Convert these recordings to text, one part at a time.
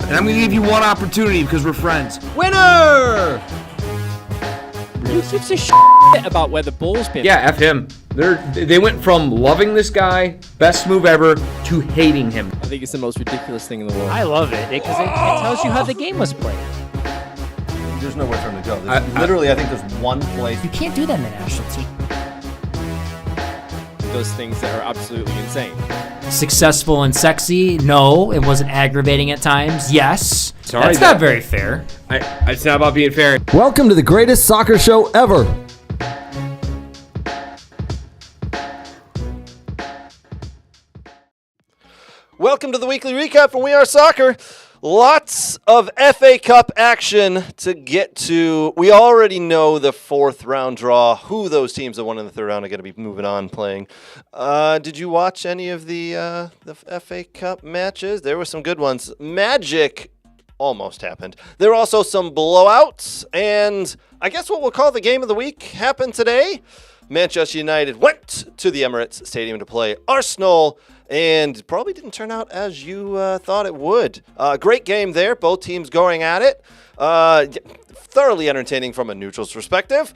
And I'm going to give you one opportunity because we're friends. Winner! Who gives a shit about where the ball's been? Yeah, F him. They went from loving this guy, best move ever, to hating him. I think it's the most ridiculous thing in the world. I love it because it tells you how the game was played. There's nowhere for him to go. I think there's one place. You can't do that in the national team. Those things that are absolutely insane. Successful and sexy? No. It wasn't aggravating at times? Yes. Sorry, That's not very fair. It's not about being fair. Welcome to the greatest soccer show ever. Welcome to the weekly recap from We Are Soccer. Lots of FA Cup action to get to. We already know the fourth round draw, who those teams that won in the third round are going to be moving on playing. Did you watch any of the FA Cup matches? There were some good ones. Magic almost happened. There were also some blowouts, and I guess what we'll call the game of the week happened today. Manchester United went to the Emirates Stadium to play Arsenal, and probably didn't turn out as you thought it would. Great game there, both teams going at it. Thoroughly entertaining from a neutral's perspective.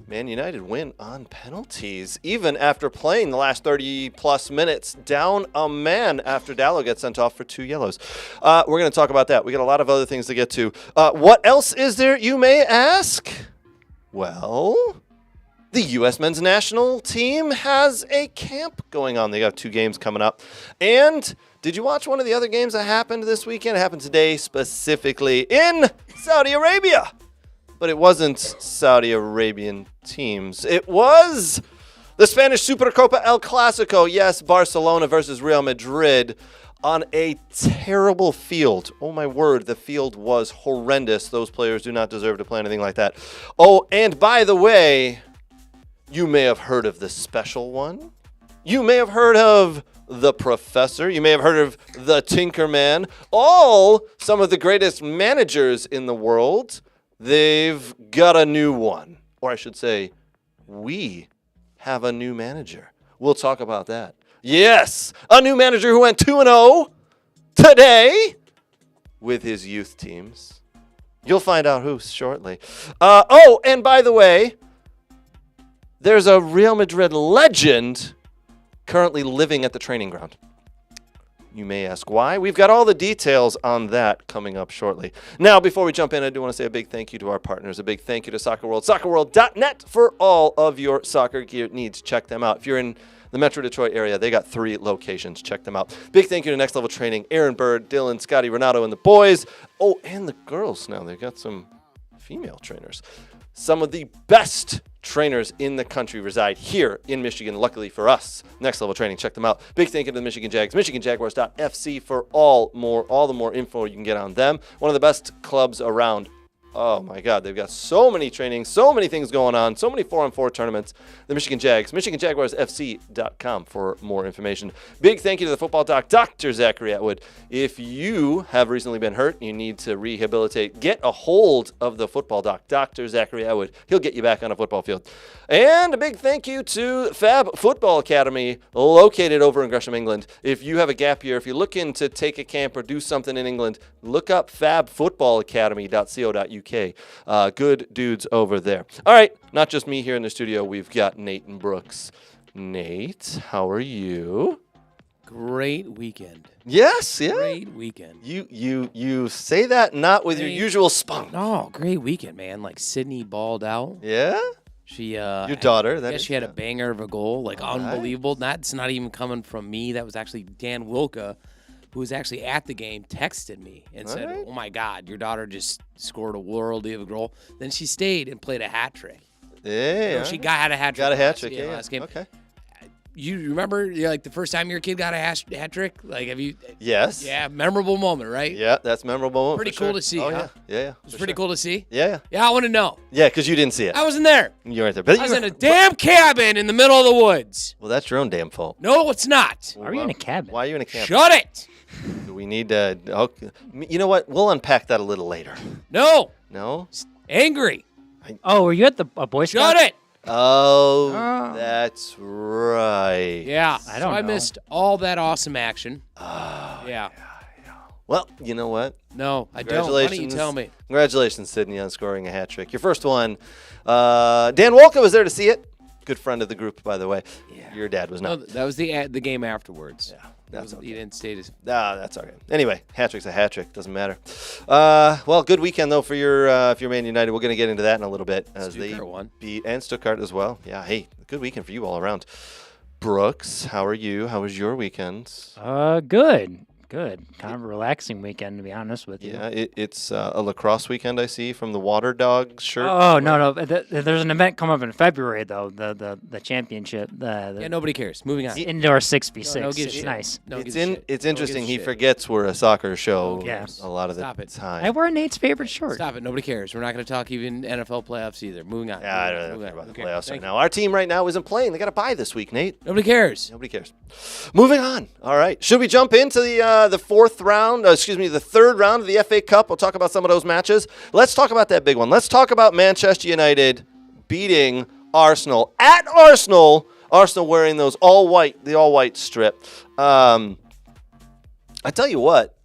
Man United win on penalties, even after playing the last 30-plus minutes down a man after Dallo gets sent off for 2 yellows. We're going to talk about that. We got a lot of other things to get to. What else is there, you may ask? Well, the U.S. men's national team has a camp going on. They got 2 games coming up. And did you watch one of the other games that happened this weekend? It happened today, specifically in Saudi Arabia. But it wasn't Saudi Arabian teams. It was the Spanish Supercopa El Clásico. Yes, Barcelona versus Real Madrid on a terrible field. Oh, my word, the field was horrendous. Those players do not deserve to play anything like that. Oh, and by the way, you may have heard of the special one. You may have heard of the Professor. You may have heard of the Tinkerman. All some of the greatest managers in the world. They've got a new one. Or I should say, we have a new manager. We'll talk about that. Yes, a new manager who went 2-0 today with his youth teams. You'll find out who shortly. And by the way, there's a Real Madrid legend currently living at the training ground. You may ask why. We've got all the details on that coming up shortly. Now, before we jump in, I do want to say a big thank you to our partners. A big thank you to Soccer World, soccerworld.net for all of your soccer gear needs. Check them out. If you're in the Metro Detroit area, they got 3 locations. Check them out. Big thank you to Next Level Training, Aaron Bird, Dylan, Scotty, Renato, and the boys. Oh, and the girls now. They've got some female trainers. Some of the best trainers in the country reside here in Michigan, luckily for us. Next Level Training, check them out. Big thank you to the Michigan Jags, michiganjaguars.fc for all the more info you can get on them. One of the best clubs around. Oh my God, they've got so many trainings, so many things going on, so many 4-on-4 tournaments. The Michigan Jags, michiganjaguarsfc.com for more information. Big thank you to the football doc, Dr. Zachary Atwood. If you have recently been hurt and you need to rehabilitate, get a hold of the football doc, Dr. Zachary Atwood. He'll get you back on a football field. And a big thank you to Fab Football Academy, located over in Gresham, England. If you have a gap year, if you're looking to take a camp or do something in England, look up fabfootballacademy.co.uk. Good dudes over there. All right, not just me here in the studio. We've got Nate and Brooks. Nate, how are you? Great weekend. Yes, yeah. Great weekend. You say that not with your usual spunk. No, great weekend, man. Like Sydney balled out. Yeah? She your daughter. She had a banger of a goal, like unbelievable. That's not even coming from me. That was actually Dan Wilka, who was actually at the game, texted me and said, "Oh my God, your daughter just scored a worldie of a goal." Then she stayed and played a hat trick. Yeah. She had a hat trick. Got a hat trick, yeah. Last game. Okay. You remember, like, the first time your kid got a hat trick? Like, have you? Yes. Yeah, memorable moment, right? Yeah, that's memorable moment. Pretty cool to see. Oh, huh? Yeah. It's pretty cool to see. Yeah. Yeah, I want to know. Yeah, because you didn't see it. I wasn't there. You weren't there. But I was in a damn cabin in the middle of the woods. Well, that's your own damn fault. No, it's not. Why are you in a cabin? Why are you in a cabin? Shut it. Do we need to? Okay. You know what? We'll unpack that a little later. No. No? Angry. Oh, were you at the Boy Scout? Shut it. Oh, that's right. Yeah. I don't know. I missed all that awesome action. Oh, yeah. Well, you know what? No, I don't. Why don't you tell me? Congratulations, Sydney, on scoring a hat trick. Your first one. Dan Wolka was there to see it. Good friend of the group, by the way. Yeah. Your dad was not. No, that was the game afterwards. Yeah. That's okay. He didn't state his. That's okay. Anyway, hat trick's a hat trick. Doesn't matter. Well, good weekend though for your if you're Man United. We're going to get into that in a little bit as they beat and Stuttgart as well. Yeah. Hey, good weekend for you all around. Brooks, how are you? How was your weekend? Good. Kind of a relaxing weekend, to be honest with you. Yeah, it's a lacrosse weekend, I see, from the Water Dog shirt. Oh, no. There's an event coming up in February, though, the championship. Yeah, nobody cares. Moving on. Indoor 6v6. No, it's nice. It's interesting. He forgets we're a soccer show a lot of the time. I wear Nate's favorite shirt. Stop it. Nobody cares. We're not going to talk even NFL playoffs either. Moving on. Yeah, I don't care about the playoffs right now. Our team right now isn't playing. They got to bye this week, Nate. Nobody cares. Nobody cares. Moving on. All right. Should we jump into the the third round of the FA Cup? We'll talk about some of those matches. Let's talk about that big one. Let's talk about Manchester United beating Arsenal at Arsenal. Arsenal wearing the all white strip. I tell you what,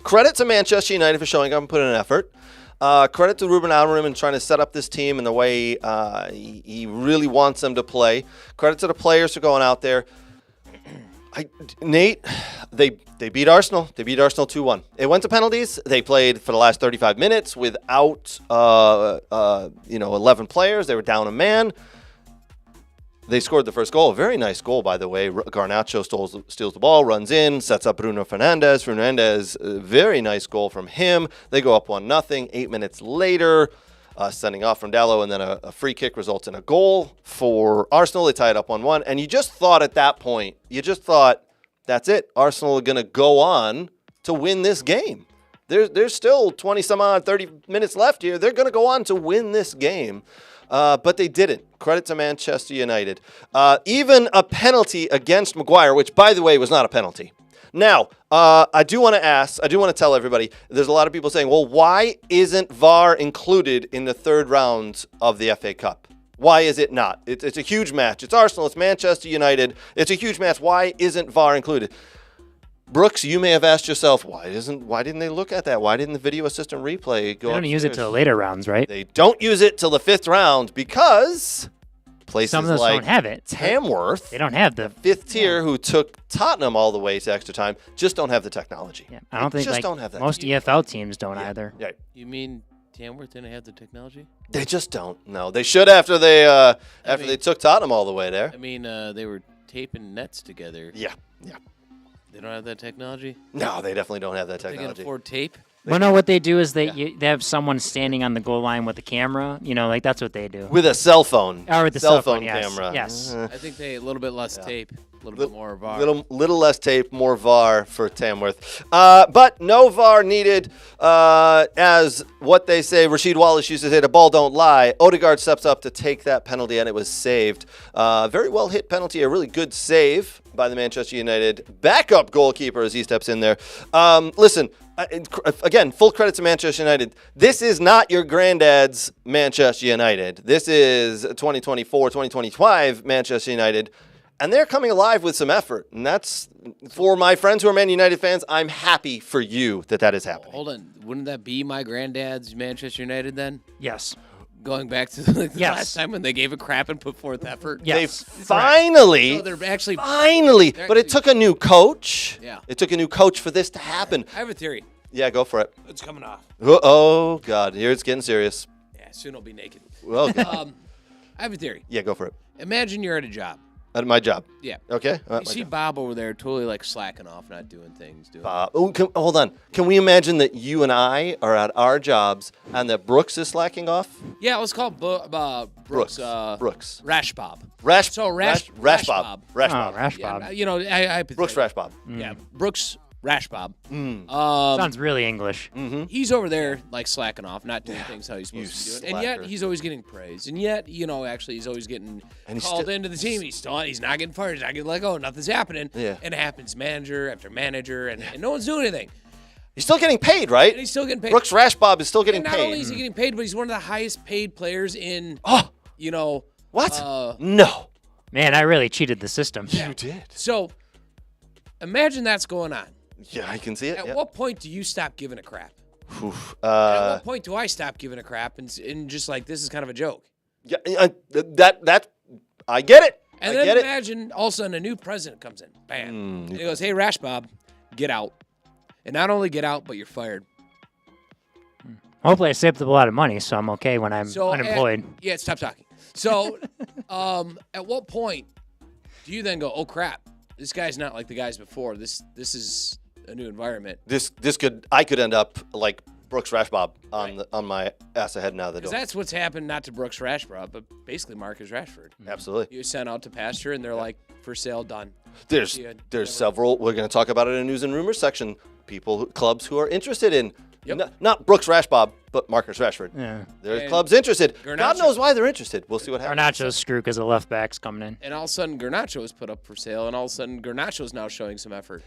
credit to Manchester United for showing up and putting in an effort. Credit to Ruben Amorim and trying to set up this team in the way he really wants them to play. Credit to the players for going out there. Nate, they beat Arsenal. They beat Arsenal 2-1. It went to penalties. They played for the last 35 minutes without 11 players. They were down a man. They scored the first goal. A very nice goal, by the way. Garnacho steals the ball, runs in, sets up Bruno Fernandes. Very nice goal from him. They go up 1-0. 8 minutes later, sending off from Dallo, and then a free kick results in a goal for Arsenal. They tie it up 1-1. And you just thought at that point, that's it. Arsenal are going to go on to win this game. There's still 30 minutes left here. They're going to go on to win this game. But they didn't. Credit to Manchester United. Even a penalty against Maguire, which, by the way, was not a penalty. Now, I do want to tell everybody, there's a lot of people saying, well, why isn't VAR included in the third round of the FA Cup? Why is it not? It's a huge match. It's Arsenal. It's Manchester United. It's a huge match. Why isn't VAR included? Brooks, you may have asked yourself, why didn't they look at that? Why didn't the video assistant replay go? They don't use it till later rounds, right? They don't use it till the fifth round because places some of those like don't have it. Tamworth, they don't have the fifth tier, who took Tottenham all the way to extra time, just don't have the technology. Yeah, I don't think don't have that. Most EFL teams don't either. Yeah. You mean Tamworth didn't have the technology? They just don't. No, they should after they took Tottenham all the way there. I mean, they were taping nets together. Yeah. They don't have that technology? No, they definitely don't have that They technology. can afford tape? Well, no, what they do is they have someone standing on the goal line with a camera. That's what they do. With a cell phone. Or with the cell phone yes. camera. Yes. I think they a little bit less tape, a little bit more VAR. Little less tape, more VAR for Tamworth. But no VAR needed. As what they say, Rasheed Wallace used to say, the ball don't lie. Odegaard steps up to take that penalty, and it was saved. Very well hit penalty, a really good save by the Manchester United backup goalkeeper as he steps in there. Listen, again, full credit to Manchester United. This is not your granddad's Manchester United. This is 2024, 2025 Manchester United. And they're coming alive with some effort. And that's, for my friends who are Man United fans, I'm happy for you that is happening. Hold on. Wouldn't that be my granddad's Manchester United then? Yes. Going back to the last time when they gave a crap and put forth effort? Yes. They finally, So they're actually... but it took a new coach. Yeah. It took a new coach for this to happen. I have a theory. Yeah, go for it. It's coming off. Oh, God. Here it's getting serious. Yeah, soon I'll be naked. Well, God. I have a theory. Yeah, go for it. Imagine you're at a job. At my job. Yeah. Okay. You see Bob over there totally slacking off, not doing things. Bob. Hold on. Can we imagine that you and I are at our jobs and that Brooks is slacking off? Yeah, let's call Brooks. Brooks. Rash Bob. Rash Bob. Rash Bob. Rash Bob. I Brooks Rash Bob. Yeah, Brooks Rash Bob. Sounds really English. He's over there slacking off, not doing things how he's supposed to do it, and yet he's always getting praise, and yet actually he's always getting called into the team. He's not getting fired. He's not getting let go. Nothing's happening. Yeah. And it happens manager after manager, and no one's doing anything. He's still getting paid, right? And he's still getting paid. Brooks Rash Bob is still getting and paid. not only is he getting paid, but he's one of the highest paid players in. What? No. Man, I really cheated the system. Yeah. You did. So imagine that's going on. Yeah, I can see it. At yeah. what point do you stop giving a crap? Oof. And at what point do I stop giving a crap and just like, this is kind of a joke? Yeah, that I get it. And I then get it. imagine all of a sudden a new president comes in. Bam. And he goes, hey, Rash Bob, get out. And not only get out, but you're fired. Hopefully, I saved up a lot of money, so I'm okay when I'm unemployed. Yeah, stop talking. So, at what point do you then go, oh crap, this guy's not like the guys before. This is a new environment. I could end up like Brooks Rashbob on my ass ahead now the door. Because that's what's happened, not to Brooks Rashford, but basically Marcus Rashford. Absolutely. You sent out to pasture, and they're like, for sale, done. There's several. We're going to talk about it in the news and rumors section. Clubs who are interested in not Brooks Rashbob, but Marcus Rashford. Yeah. There's And clubs interested. Garnacho. God knows why they're interested. We'll see what happens. Garnacho's screwed because the left back's coming in. And all of a sudden, Garnacho is put up for sale, and all of a sudden, Garnacho's now showing some effort.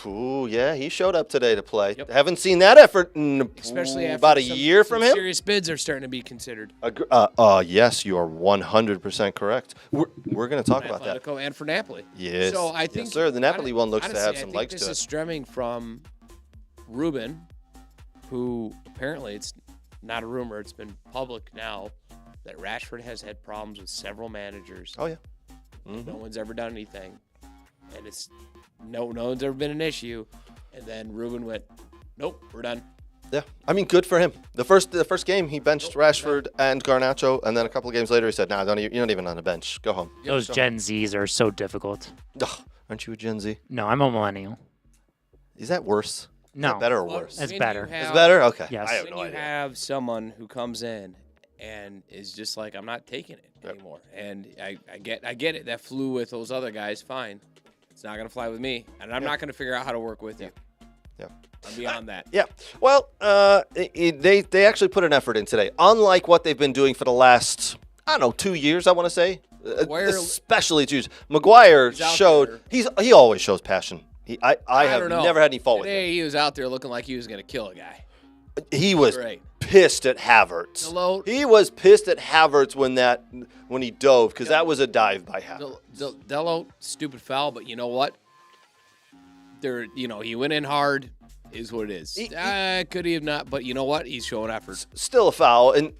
Ooh, yeah, he showed up today to play. Yep. Haven't seen that effort in Especially after about a some- year some from him. Serious bids are starting to be considered. Yes, you are 100% correct. We're going to talk about that. Atletico and for Napoli. Yes. So I think, yes, sir. The Napoli one looks honestly, to have I some think legs this to is it. stemming from Ruben, who apparently it's not a rumor, it's been public now that Rashford has had problems with several managers. Oh yeah. No one's ever done anything, and it's no one's ever been an issue. And then Ruben went, nope, we're done. Yeah, I mean, good for him. The first game he benched Rashford and Garnacho, and then a couple of games later he said, "Nah, you're not even on the bench. Go home." Those Gen Zs are so difficult. Ugh, aren't you a Gen Z? No, I'm a millennial. Is that worse? Is No. that better or Well, worse? That's when better. you It's have- better. Okay. Yes. I have When no you idea. have someone who comes in and is just like, I'm not taking it Yep. anymore. And I get it. That flew with those other guys. Fine. It's not going to fly with me. And I'm not going to figure out how to work with you. Yeah. I'm beyond that. Yeah. Well, they actually put an effort in today, unlike what they've been doing for the last 2 years. I want to say, Maguire- especially 2 years. Maguire He's out showed there. he always shows passion. I have don't know. never had any fault with him. Today he was out there looking like he was going to kill a guy. He was Great. pissed at Havertz. Deloach- He was pissed at Havertz when he dove because that was a dive by Havertz. Dello, stupid foul, but you know what? He went in hard. Is what it is. Could he have not? But you know what? He's showing effort. Still a foul, and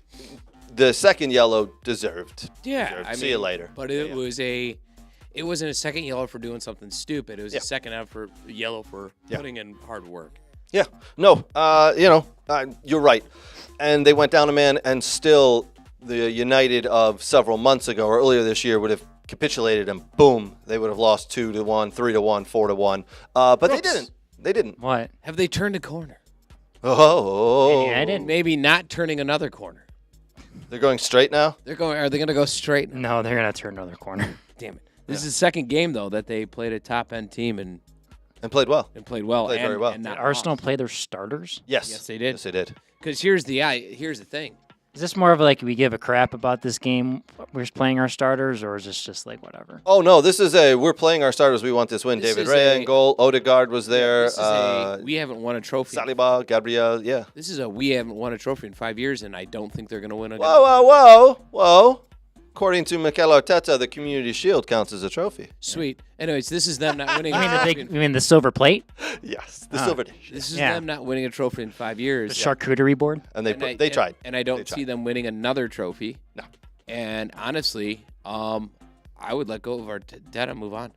the second yellow deserved. Yeah. Deserved. See you later. But it wasn't a second yellow for doing something stupid. It was a second yellow for putting in hard work. Yeah. No. You're right. And they went down a man, and still the United of several months ago or earlier this year would have capitulated, and boom, they would have lost 2-1, 3-1, 4-1. But they didn't. They didn't. What? Have they turned a corner? Oh. Yeah, I didn't. Maybe not turning another corner. They're going straight now. Are they going to go straight? No, they're gonna turn another corner. Damn it. This is the second game though that they played a top end team and And played well. played well. Played very well. And Did not Arsenal lost. play their starters? Yes. Yes, they did. Yes, they did. Because here's the thing. Is this more of like we give a crap about this game? We're just playing our starters, or is this just like whatever? Oh, no, this is we're playing our starters. We want this win. This David is Rea in goal. Odegaard was there. This is we haven't won a trophy. Saliba, Gabriel, yeah. This is we haven't won a trophy in 5 years, and I don't think they're going to win again. Whoa. According to Mikel Arteta, the Community Shield counts as a trophy. Sweet. Anyways, this is them not winning. You mean a the trophy. you mean the silver plate, Yes, the silver dish. This is Yeah. them not winning a trophy in 5 the years. charcuterie board? And And they tried. And I don't They see tried. them winning another trophy. No. And honestly, I would let go of Arteta and move on.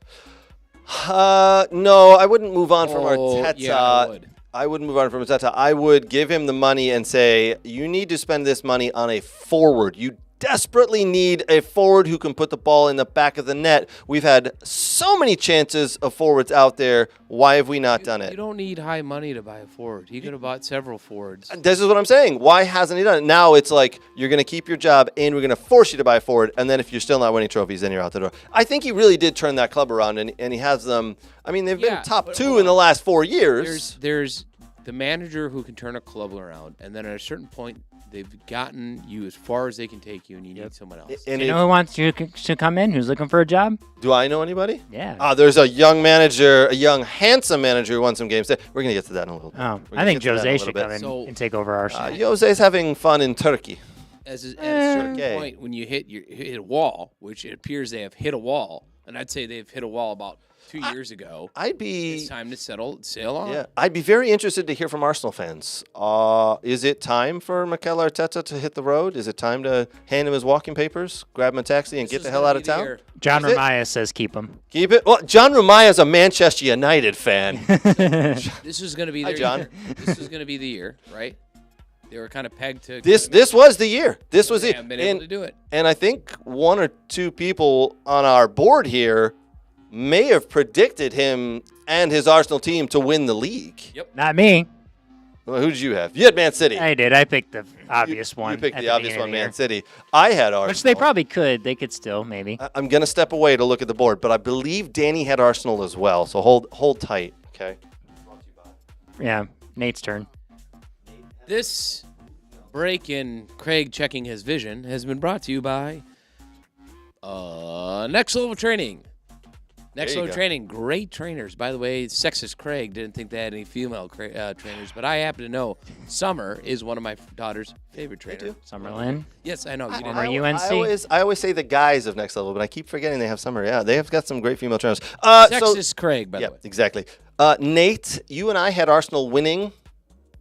No, I wouldn't move on from Arteta. Yeah, I would. I wouldn't move on from Arteta. I would give him the money and say, you need to spend this money on a forward. You desperately need a forward who can put the ball in the back of the net. We've had so many chances of forwards out there. Why have we not done You it? don't need high money to buy a forward. He could have bought several forwards. This is what I'm saying. Why hasn't he done it? Now it's like you're going to keep your job and we're going to force you to buy a forward. And then if you're still not winning trophies, then you're out the door. I think he really did turn that club around and he has them. I mean, they've been Yeah, top but 2 hold in the on. last 4 years. There's the manager who can turn a club around, and then at a certain point, they've gotten you as far as they can take you, and you need someone else. And You know who wants you to come in? Who's looking for a job? do I know anybody? Yeah. There's a young manager, a young, handsome manager who won some games. We're going to get to that in a little bit. Oh, We're I gonna think get to that in a Jose little should bit. come in So- and take over Arsenal. Jose's having fun in Turkey. At a certain Okay. point, when you hit a wall, which it appears they have hit a wall, and I'd say they've hit a wall about 2 years ago. It's time to sail on. Yeah, I'd be very interested to hear from Arsenal fans. Is it time for Mikel Arteta to hit the road? Is it time to hand him his walking papers, grab him a taxi, and get the hell out of town? John Ramaya says keep him. Keep it. Well, John Ramaya's a Manchester United fan. This was going to be their John. year. This was going to be the year, right? They were kind of pegged to. This was the year. This was they it. haven't been able to do it. And I think one or two people on our board here may have predicted him and his Arsenal team to win the league. Yep. Not me. Well, who did you have? You had Man City. I did. I picked the obvious one. You picked at the obvious one, beginning of the Man year. City. I had Arsenal. Which they probably could. They could still, maybe. I'm going to step away to look at the board, but I believe Danny had Arsenal as well. So hold tight, okay? Yeah. Nate's turn. This break in Craig checking his vision has been brought to you by Next Level Training. Next There you Level go. Training, great trainers. By the way, sexist Craig didn't think they had any female trainers, but I happen to know Summer is one of my daughter's favorite trainers. Summerlin. Yes, I know. You didn't Are know. you UNC? I always say the guys of Next Level, but I keep forgetting they have Summer. Yeah, they have got some great female trainers. Sexist Craig, by Yeah, the way. exactly. Nate, you and I had Arsenal winning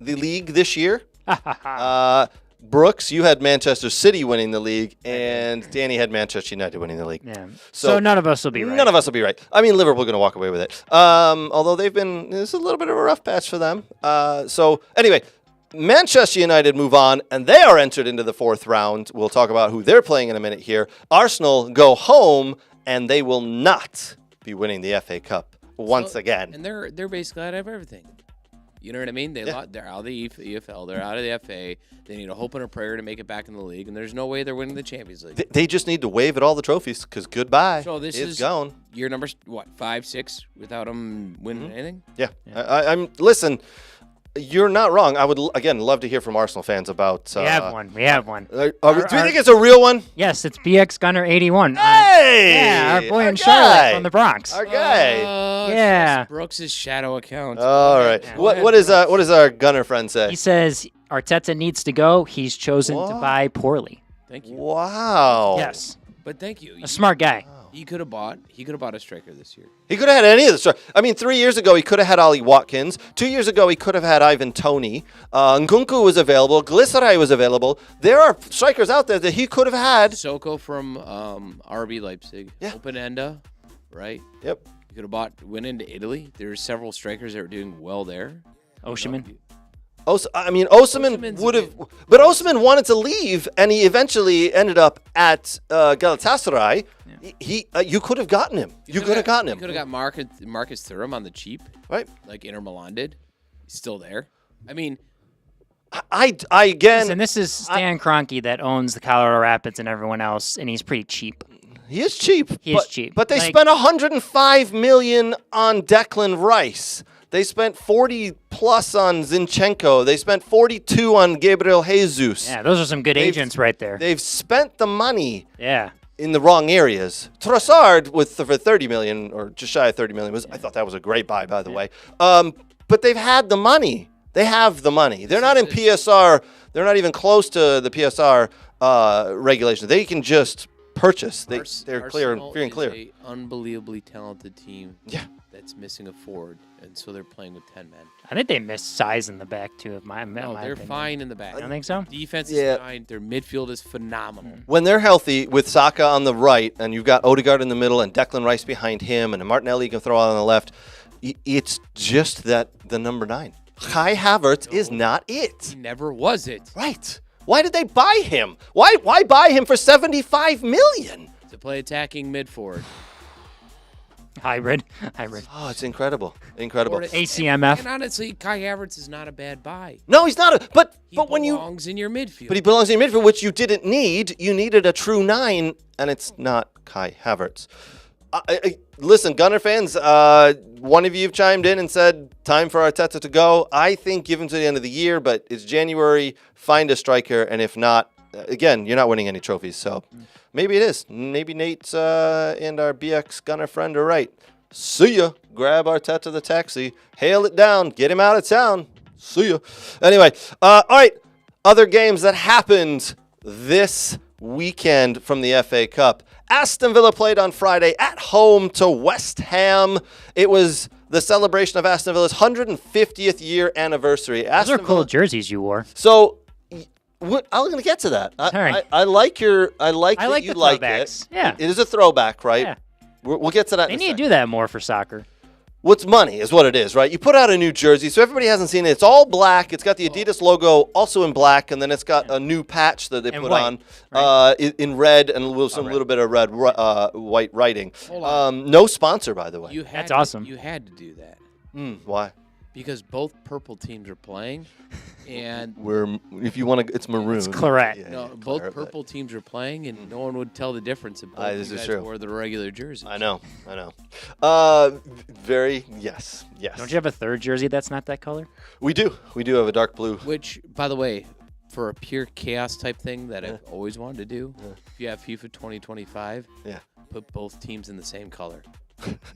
the league this year. Brooks, you had Manchester City winning the league, and Danny had Manchester United winning the league. Yeah. So So none of us will be right. None of us will be right. I mean, Liverpool going to walk away with it. Although it's a little bit of a rough patch for them. So anyway, Manchester United move on, and they are entered into the fourth round. We'll talk about who they're playing in a minute here. Arsenal go home, and they will not be winning the FA Cup once again. And they're basically out of everything. You know what I mean? They're out of the EFL. They're out of the FA. They need a hope and a prayer to make it back in the league, and there's no way they're winning the Champions League. They just need to wave at all the trophies because goodbye. So this is is gone. Year number 5, 6 without them winning anything. Yeah. I'm listen. You're not wrong. I would again love to hear from Arsenal fans about. We have one. We have one. Do you think it's a real one? Yes, it's BX Gunner 81. Hey! Yeah, our boy our in Charlotte guy. from the Bronx. Our guy. Yeah. Trust Brooks' shadow account. All right. Yeah. What does our Gunner friend say? He says Arteta needs to go. He's chosen to What? buy poorly. Thank you. Wow. Yes. But thank you. A smart guy. He could have bought a striker this year. He could have had any of the stars. I mean, 3 years ago, he could have had Ollie Watkins. 2 years ago, he could have had Ivan Toney. Nkunku was available. Glycerai was available. There are strikers out there that he could have had. Soko from RB Leipzig. Yeah. Open-enda, right? Yep. You could have went into Italy. There's several strikers that were doing well there. Oshiman. Osimhen Osimhen's would a have, but Osimhen wanted to leave, and he eventually ended up at Galatasaray. You could have gotten him. You could have gotten him. You could have got Marcus Thuram on the cheap, Right. like Inter Milan did. He's still there. I mean, I again. And this is Stan Kroenke that owns the Colorado Rapids and everyone else, and he's pretty cheap. He is cheap. He is cheap. But they Like- spent $105 million on Declan Rice. They spent 40 plus on Zinchenko. They spent 42 on Gabriel Jesus. Yeah, those are some good agents right there. They've spent the money Yeah. in the wrong areas. Trossard for 30 million or just shy of 30 million I thought that was a great buy, by the way. But they've had the money. They have the money. They're not in PSR. They're not even close to the PSR regulations. They can just purchase. They're free and clear. Is a unbelievably talented team. Yeah. That's missing a forward, and so they're playing with 10 men. I think they missed size in the back, too, of my No, they're opinion. fine in the back. I don't think so. Defense Yeah. is fine. Their midfield is phenomenal. When they're healthy with Saka on the right and you've got Odegaard in the middle and Declan Rice behind him and Martinelli can throw out on the left, it's just that the number 9. Kai Havertz is not it. He never was it. Right. Why did they buy him? Why buy him for $75 million? To play attacking mid forward. Hybrid. Oh, it's incredible. Incredible. ACMF. And honestly, Kai Havertz is not a bad buy. No, he's not. But He when you belongs in your midfield. But he belongs in midfield, which you didn't need. You needed a true 9, and it's not Kai Havertz. Listen, Gunner fans, one of you have chimed in and said, time for Arteta to go. I think give him to the end of the year, but it's January. Find a striker, and if not, again, you're not winning any trophies. So maybe it is. Maybe Nate and our BX Gunner friend are right. See ya. Grab Arteta the taxi. Hail it down. Get him out of town. See ya. Anyway, all right. Other games that happened this weekend from the FA Cup. Aston Villa played on Friday at home to West Ham. It was the celebration of Aston Villa's 150th year anniversary. Those are cool jerseys you wore. So I'm going to get to that. Sorry. I like that you the like throwbacks. it. Yeah. It is a throwback, right? Yeah. We'll get to that. They need to do that more for soccer. What's money is what it is, right? You put out a new jersey, so everybody hasn't seen it. It's all black. It's got the Adidas logo also in black, and then it's got a new patch that they put white, on right? In red and with some little bit of red, white writing. No sponsor, by the way. That's awesome. You had to do that Why? because both purple teams are playing, and If you want to, it's maroon. It's correct. Yeah, no, yeah, both claret, but- purple teams are playing, and no one would tell the difference if both This you is guys true. wore the regular jerseys. I know. Yes. Don't you have a third jersey that's not that color? We do have a dark blue. Which, by the way, for a pure chaos type thing that I've always wanted to do, if you have FIFA 2025, put both teams in the same color.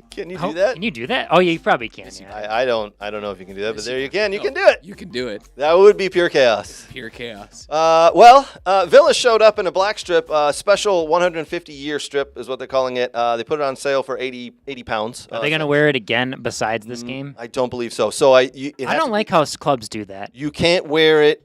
Can you do that? Can you do that? Oh, yeah, you probably can. Yeah. I don't know if you can do that, but Yes, there you you can. You No, can do it. You can do it. That would be pure chaos. Pure chaos. Villa showed up in a black strip, special 150-year strip is what they're calling it. They put it on sale for 80 pounds. Are they going to wear it again besides this game? I don't believe so. So I don't like how clubs do that. You can't wear it.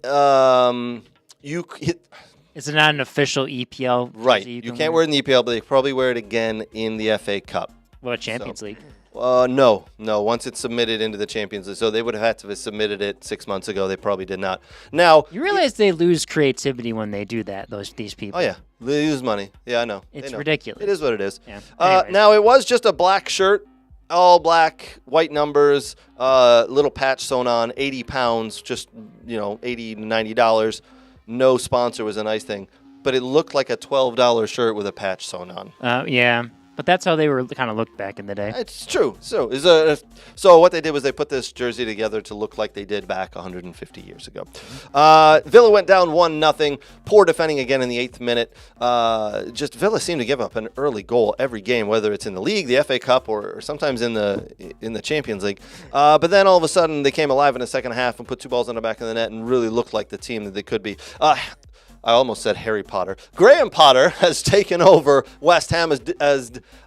Is it not an official EPL jersey Right. You can't wear it in the EPL, but they probably wear it again in the FA Cup. What about Champions League? No. Once it's submitted into the Champions League, so they would have had to have submitted it 6 months ago. They probably did not. Now You realize they lose creativity when they do that. These people. Oh yeah, they use money. Yeah, I know. It's They know. ridiculous. It is what it is. Yeah. Anyways. Now it was just a black shirt, all black, white numbers, little patch sewn on, 80 pounds, just $80 to $90. No sponsor was a nice thing, but it looked like a $12 shirt with a patch sewn on. Yeah. But that's how they were kind of looked back in the day. It's true. So what they did was they put this jersey together to look like they did back 150 years ago. Villa went down 1-0. Poor defending again in the 8th minute. Villa seemed to give up an early goal every game, whether it's in the league, the FA Cup, or sometimes in the Champions League. But then all of a sudden they came alive in the second half and put 2 balls in the back of the net and really looked like the team that they could be. I almost said Harry Potter. Graham Potter has taken over West Ham as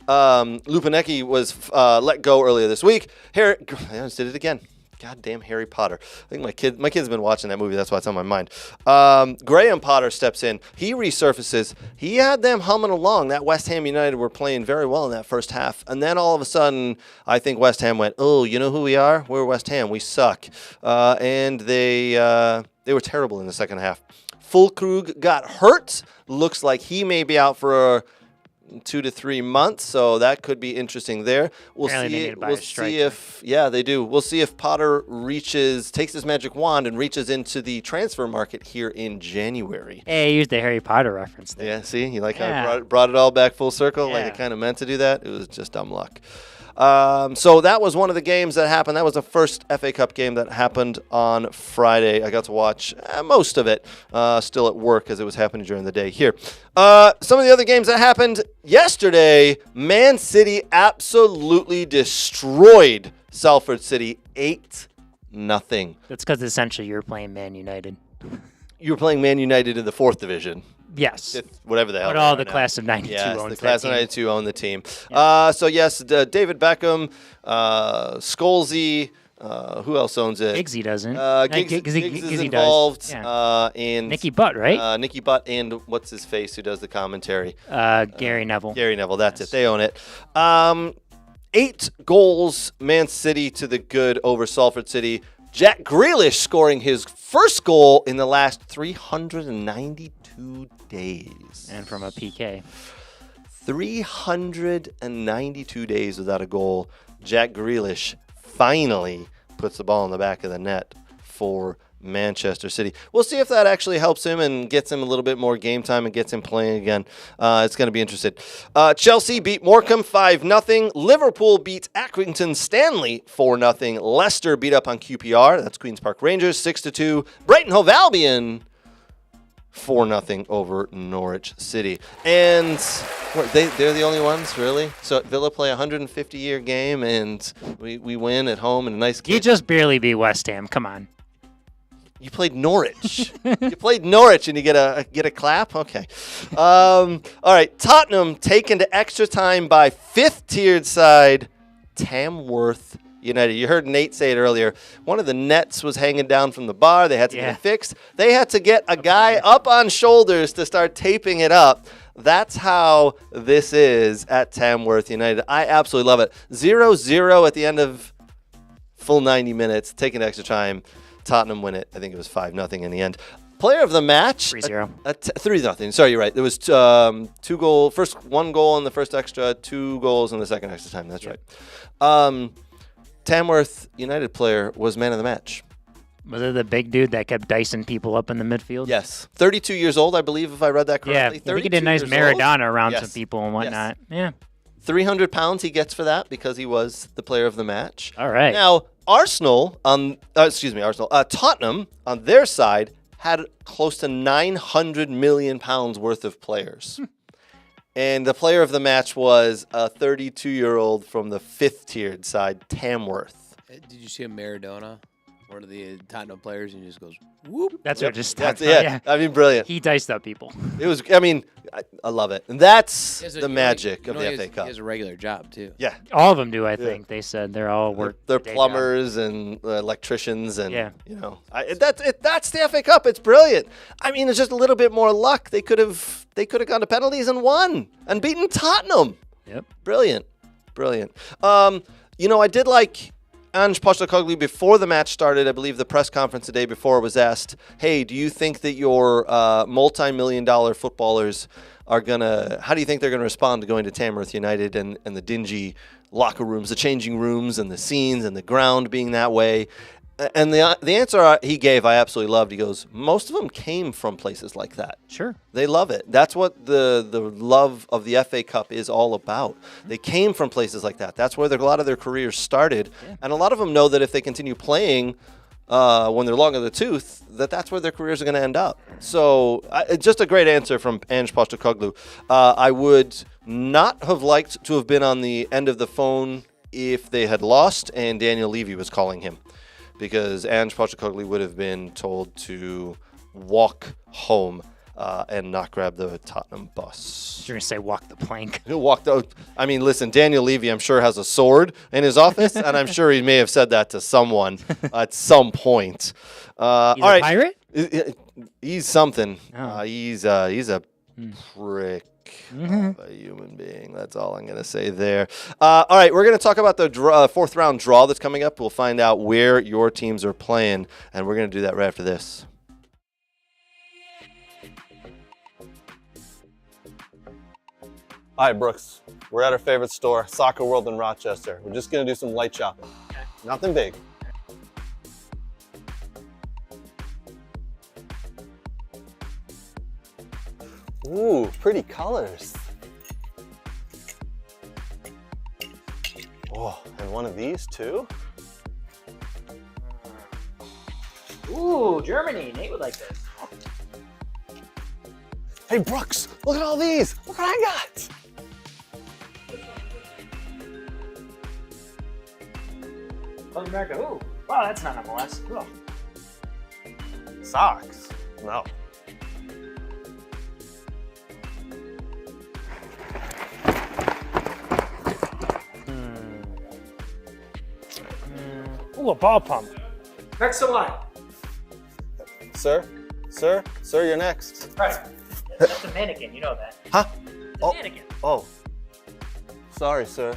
Lupinecki was let go earlier this week. I just did it again. Goddamn Harry Potter. I think my kid's been watching that movie. That's why it's on my mind. Graham Potter steps in. He resurfaces. He had them humming along. That West Ham United were playing very well in that first half. And then all of a sudden, I think West Ham went, oh, you know who we are? We're West Ham. We suck. And they were terrible in the second half. Fulkrug got hurt. Looks like he may be out for 2 to 3 months, so that could be interesting there. We'll see if they do. We'll see if Potter takes his magic wand and reaches into the transfer market here in January. Hey, use the Harry Potter reference there. Yeah, see, you like how I brought it all back full circle? Like it kind of meant to do that. It was just dumb luck. So that was one of the games that happened. That was the first FA Cup game that happened on Friday. I got to watch most of it still at work as it was happening during the day here. Some of the other games that happened yesterday, Man City absolutely destroyed Salford City 8-0. That's because essentially you're playing Man United. You were playing Man United in the 4th division. Yes. Whatever the hell. But all the class of 92 yes, owns the class that of team. 92 own the team. Yeah. David Beckham, Scholesy, who else owns it? Giggsy doesn't. Giggs is Giggsy involved. does. Yeah. And Nicky Butt, right? Nicky Butt and what's his face who does the commentary? Gary Neville. Gary Neville, that's it. They own it. 8 goals, Man City to the good over Salford City. Jack Grealish scoring his first goal in the last 392 days. And from a PK. 392 days without a goal. Jack Grealish finally puts the ball in the back of the net for Manchester City. We'll see if that actually helps him and gets him a little bit more game time and gets him playing again. It's going to be interesting. Chelsea beat Morecambe 5-0. Liverpool beat Accrington Stanley 4-0. Leicester beat up on QPR. That's Queen's Park Rangers 6-2. Brighton Hove Albion 4-0 over Norwich City. And they're the only ones, really? So Villa play a 150-year game and we win at home in a nice game. You just barely beat West Ham. Come on. You played Norwich. You played Norwich, and you get a clap. Okay. All right. Tottenham taken to extra time by fifth-tiered side Tamworth United. You heard Nate say it earlier. One of the nets was hanging down from the bar. They had to get it fixed. They had to get a guy up on shoulders to start taping it up. That's how this is at Tamworth United. I absolutely love it. 0-0 at the end of full 90 minutes, taking extra time. Tottenham win it. I think it was 5-0 in the end. Player of the match. 3-0. 3-0. Sorry, you're right. There was 2 goal. First 1 goal in the first extra, 2 goals in the second extra time. That's right. Tamworth United player was man of the match. Was it the big dude that kept dicing people up in the midfield? Yes. 32 years old, I believe, if I read that correctly. Yeah, I think he did a nice Maradona around some Yes. people and whatnot. Yeah. 300 pounds he gets for that because he was the player of the match. All right. Now, Tottenham on their side had close to 900 million pounds worth of players. And the player of the match was a 32-year-old from the fifth-tiered side, Tamworth. Did you see a Maradona? One of the Tottenham players, and he just goes, whoop. That's what just That's starts. it. I mean, brilliant. He diced up people. It was. I mean, I love it, and that's He has a- the magic of the FA He Cup. has a regular job, too. Yeah, All of them do, I think. They said they're all work. they're day job. plumbers and electricians, and Yeah. that's the FA Cup. It's brilliant. I mean, it's just a little bit more luck. They could have gone to penalties and won and beaten Tottenham. Yep. Brilliant. I did like Ange Postecoglou before the match started. I believe the press conference the day before was asked, hey, do you think that your multi-million-dollar footballers how do you think they're going to respond to going to Tamworth United and the dingy locker rooms, the changing rooms and the scenes and the ground being that way? And the answer he gave, I absolutely loved. He goes, most of them came from places like that. Sure. They love it. That's what the love of the FA Cup is all about. They came from places like that. That's where a lot of their careers started. Yeah. And a lot of them know that if they continue playing when they're long in the tooth, that's where their careers are going to end up. So it's just a great answer from Ange Postecoglou. I would not have liked to have been on the end of the phone if they had lost and Daniel Levy was calling him, because Ange Postecoglou would have been told to walk home and not grab the Tottenham bus. You're going to say walk the plank. He'll walk I mean, listen, Daniel Levy, I'm sure, has a sword in his office, and I'm sure he may have said that to someone at some point. He's a pirate? He's something. Oh. He's a prick. Of a human being. That's all I'm going to say there. All right, we're going to talk about the fourth round draw that's coming up. We'll find out where your teams are playing, and we're going to do that right after this. Hi, Brooks. We're at our favorite store, Soccer World in Rochester. We're just going to do some light shopping. Nothing big. Ooh, pretty colors. Oh, and one of these too? Ooh, Germany. Nate would like this. Hey, Brooks, look at all these. Look what I got. South America. Ooh. Wow, that's not MLS. Cool. Socks? No. Ooh, a ball pump. Next in line. Sir, you're next. Right. That's a mannequin. You know that. Huh? Oh. Mannequin. Oh. Sorry, sir.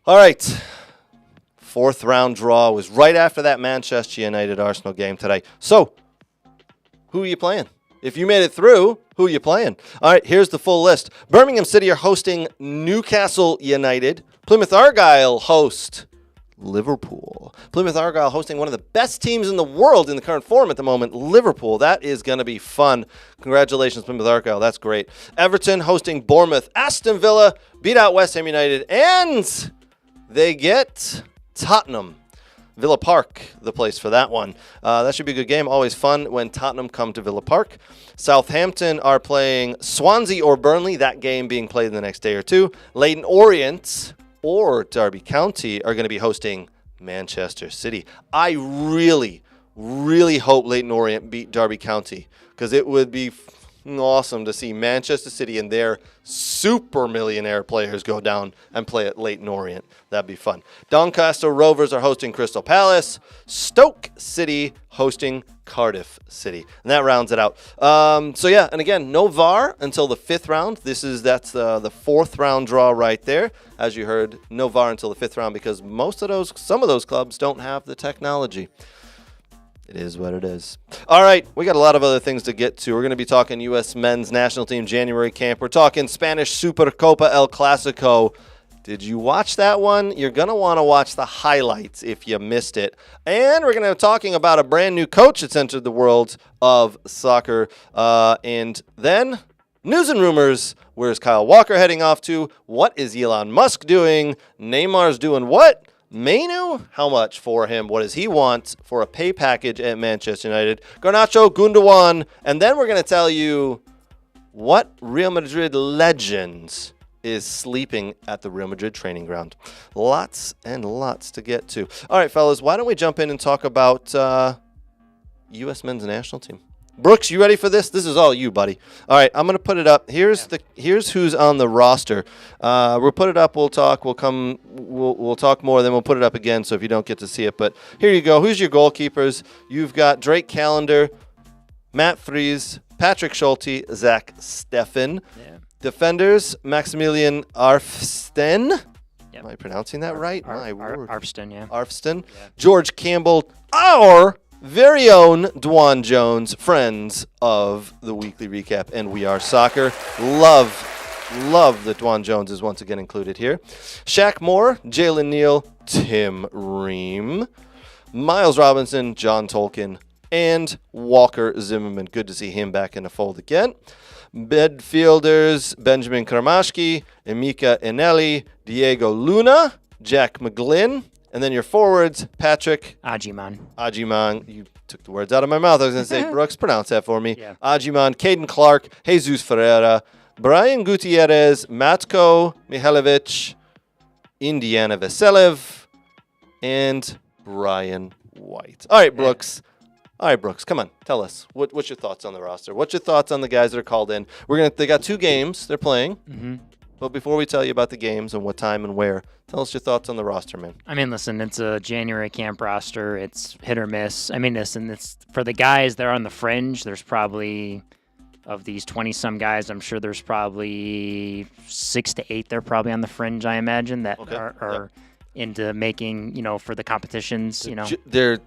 All right. Fourth round draw was right after that Manchester United Arsenal game today. So, who are you playing? If you made it through, who are you playing? All right, here's the full list. Birmingham City are hosting Newcastle United. Plymouth Argyle host Liverpool. Plymouth Argyle hosting one of the best teams in the world in the current form at the moment, Liverpool. That is going to be fun. Congratulations, Plymouth Argyle. That's great. Everton hosting Bournemouth. Aston Villa beat out West Ham United, and they get Tottenham Villa Park, the place for that one. That should be a good game. Always fun when Tottenham come to Villa Park. Southampton are playing Swansea or Burnley, that game being played in the next day or two. Leyton Orient or Derby County are going to be hosting Manchester City. I really, really hope Leyton Orient beat Derby County because it would be awesome to see Manchester City and their super millionaire players go down and play at Leyton Orient. That'd be fun. Doncaster Rovers are hosting Crystal Palace. Stoke City hosting Cardiff City. And that rounds it out. So yeah, and again, no VAR until the 5th round. That's the 4th round draw right there. As you heard, no VAR until the 5th round because some of those clubs don't have the technology. It is what it is. All right, we got a lot of other things to get to. We're going to be talking U.S. men's national team January camp. We're talking Spanish Supercopa El Clásico. Did you watch that one? You're going to want to watch the highlights if you missed it. And we're going to be talking about a brand new coach that's entered the world of soccer. And then news and rumors. Where's Kyle Walker heading off to? What is Elon Musk doing? Neymar's doing what? Mainu, how much for him? What does he want for a pay package at Manchester United? Garnacho, Gundogan, and then we're going to tell you what Real Madrid legend is sleeping at the Real Madrid training ground. Lots and lots to get to. All right, fellas, why don't we jump in and talk about U.S. men's national team? Brooks, you ready for this? This is all you, buddy. All right, I'm going to put it up. Here's who's on the roster. We'll put it up. We'll talk. We'll talk more. Then we'll put it up again. So if you don't get to see it, but here you go. Who's your goalkeepers? You've got Drake Callender, Matt Fries, Patrick Schulte, Zach Steffen. Yeah. Defenders: Maximilian Arfsten. Yep. Am I pronouncing that right? My word. Arfsten, yeah. Arfsten. Yeah. George Campbell. Our very own Dwan Jones, friends of the weekly recap and We Are Soccer. Love that Dwan Jones is once again included here. Shaq Moore, Jalen Neal, Tim Ream, Miles Robinson, John Tolkien, and Walker Zimmerman. Good to see him back in the fold again. Midfielders: Benjamin Kramashki, Emika Eneli, Diego Luna, Jack McGlynn. And then your forwards: Patrick Ajiman. You took the words out of my mouth. I was going to say, Brooks, pronounce that for me. Yeah. Ajiman, Caden Clark, Jesus Ferreira, Brian Gutierrez, Matko Mihailovic, Indiana Veselev, and Brian White. All right, Brooks. Come on, tell us. What's your thoughts on the roster? What's your thoughts on the guys that are called in? They got 2 games they're playing. Mm-hmm. But before we tell you about the games and what time and where, tell us your thoughts on the roster, man. I mean, listen, it's a January camp roster. It's hit or miss. I mean, listen, it's for the guys that are on the fringe. There's probably, of these 20-some guys, I'm sure there's probably 6 to 8. They're probably on the fringe, I imagine, that are into making, for the competitions, They're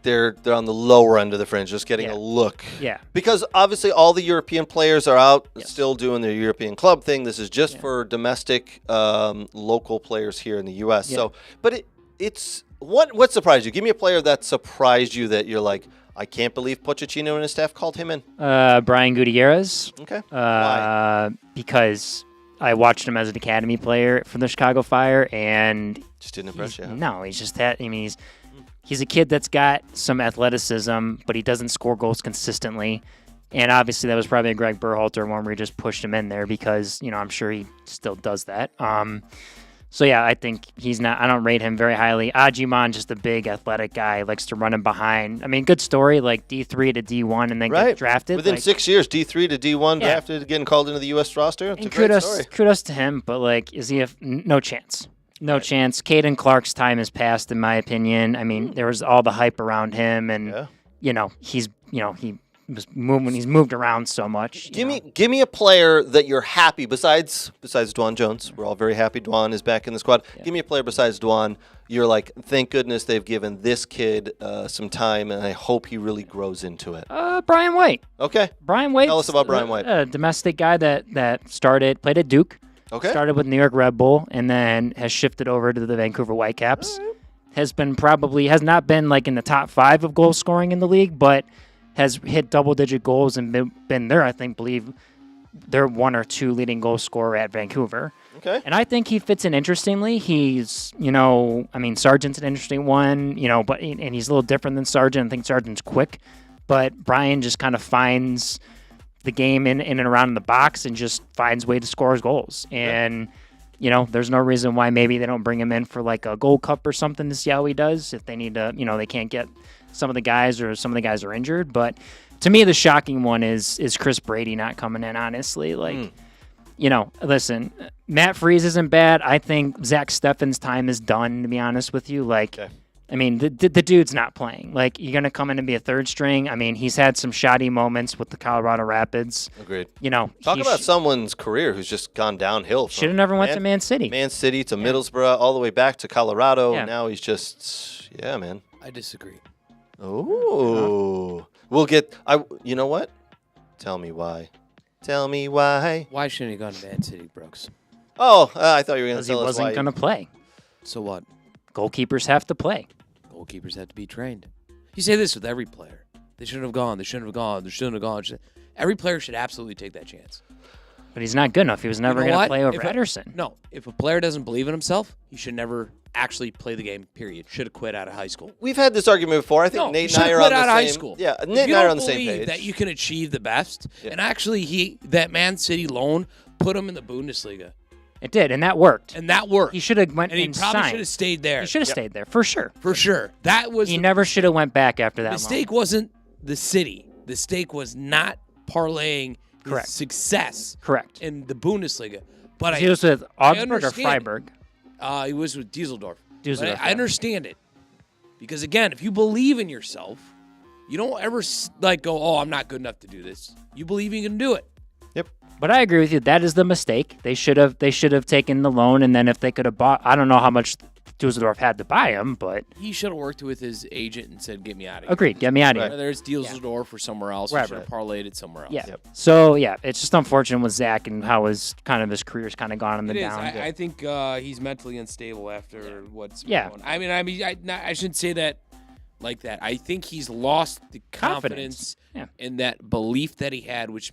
on the lower end of the fringe, just getting a look. Yeah. Because obviously all the European players are out still doing their European club thing. This is just for domestic local players here in the U.S. Yeah. So, but it's what surprised you? Give me a player that surprised you that you're like, I can't believe Pochettino and his staff called him in. Brian Gutierrez. Okay. Why? Because I watched him as an academy player for the Chicago Fire, and just didn't impress you. No, he's just that. I mean, he's a kid that's got some athleticism, but he doesn't score goals consistently. And obviously, that was probably a Greg Berhalter one where he just pushed him in there because I'm sure he still does that. So yeah, I think he's not. I don't rate him very highly. Ajiman, just a big athletic guy, likes to run him behind. I mean, good story, like D3 to D1, and then get drafted within 6 years. D3 to D1, drafted, getting called into the U.S. roster. It's a great story. Kudos to him, but is he no chance? No chance. Caden Clark's time has passed, in my opinion. I mean, there was all the hype around him, and he's he's moved around so much. Give me a player that you're happy besides Dwan Jones. We're all very happy Dwan is back in the squad. Yeah. Give me a player besides Dwan. You're like, thank goodness they've given this kid some time, and I hope he really grows into it. Brian White. Okay. Brian White. Tell us about Brian White. A domestic guy that played at Duke. Okay. Started with New York Red Bull and then has shifted over to the Vancouver Whitecaps. Has not been in the top 5 of goal scoring in the league, but has hit double-digit goals and been there, I believe, their 1 or 2 leading goal scorer at Vancouver. Okay. And I think he fits in interestingly. He's, Sargent's an interesting one, and he's a little different than Sargent. I think Sargent's quick, but Brian just kind of finds the game in and around the box and just finds way to score his goals. And, there's no reason why maybe they don't bring him in for like a Gold Cup or something to see how he does if they need to, they can't get some of the guys or some of the guys are injured. But to me, the shocking one is Chris Brady not coming in, honestly. Listen, Matt Freese isn't bad. I think Zach Steffen's time is done, to be honest with you. The dude's not playing. You're going to come in and be a third string. He's had some shoddy moments with the Colorado Rapids. Agreed. Talk about someone's career who's just gone downhill. Should have never went to Man City. Man City to Middlesbrough, all the way back to Colorado. Yeah. Now he's just, man. I disagree. Oh. We'll get, you know what? Tell me why. Tell me why. Why shouldn't he go to Man City, Brooks? Oh, I thought you were going to tell us why. Because he wasn't going to play. So what? Goalkeepers have to play. Goalkeepers have to be trained. You say this with every player. They shouldn't have gone. They shouldn't have gone. They shouldn't have gone. Every player should absolutely take that chance. But he's not good enough. He was never going to play over Ederson. No. If a player doesn't believe in himself, he should never actually play the game, period. Should have quit out of high school. We've had this argument before. I think Nate and I are on the same. High school. Yeah, Nate and I are on the same page. If you don't believe that you can achieve the best, and actually that Man City loan put him in the Bundesliga. It did, and that worked. He should have went and he probably should have stayed there. He should have stayed there, for sure. For sure. He never should have went back after that. The mistake wasn't the city. The mistake was not parlaying his success in the Bundesliga. But he was with Augsburg or Freiburg? He was with Düsseldorf. I understand it. Because, again, if you believe in yourself, you don't ever go, oh, I'm not good enough to do this. You believe you can do it. Yep. But I agree with you. That is the mistake. They should have taken the loan, and then if they could have bought, I don't know how much Düsseldorf had to buy him, but he should have worked with his agent and said, "Get me out of here." Agreed. Get me out of here. Whether it's Düsseldorf or somewhere else, he should have parlayed it somewhere else. Yeah. Yep. So it's just unfortunate with Zach and how his career's kind of gone on the down. I think he's mentally unstable after what's going on. I shouldn't say that like that. I think he's lost the confidence in that belief that he had, which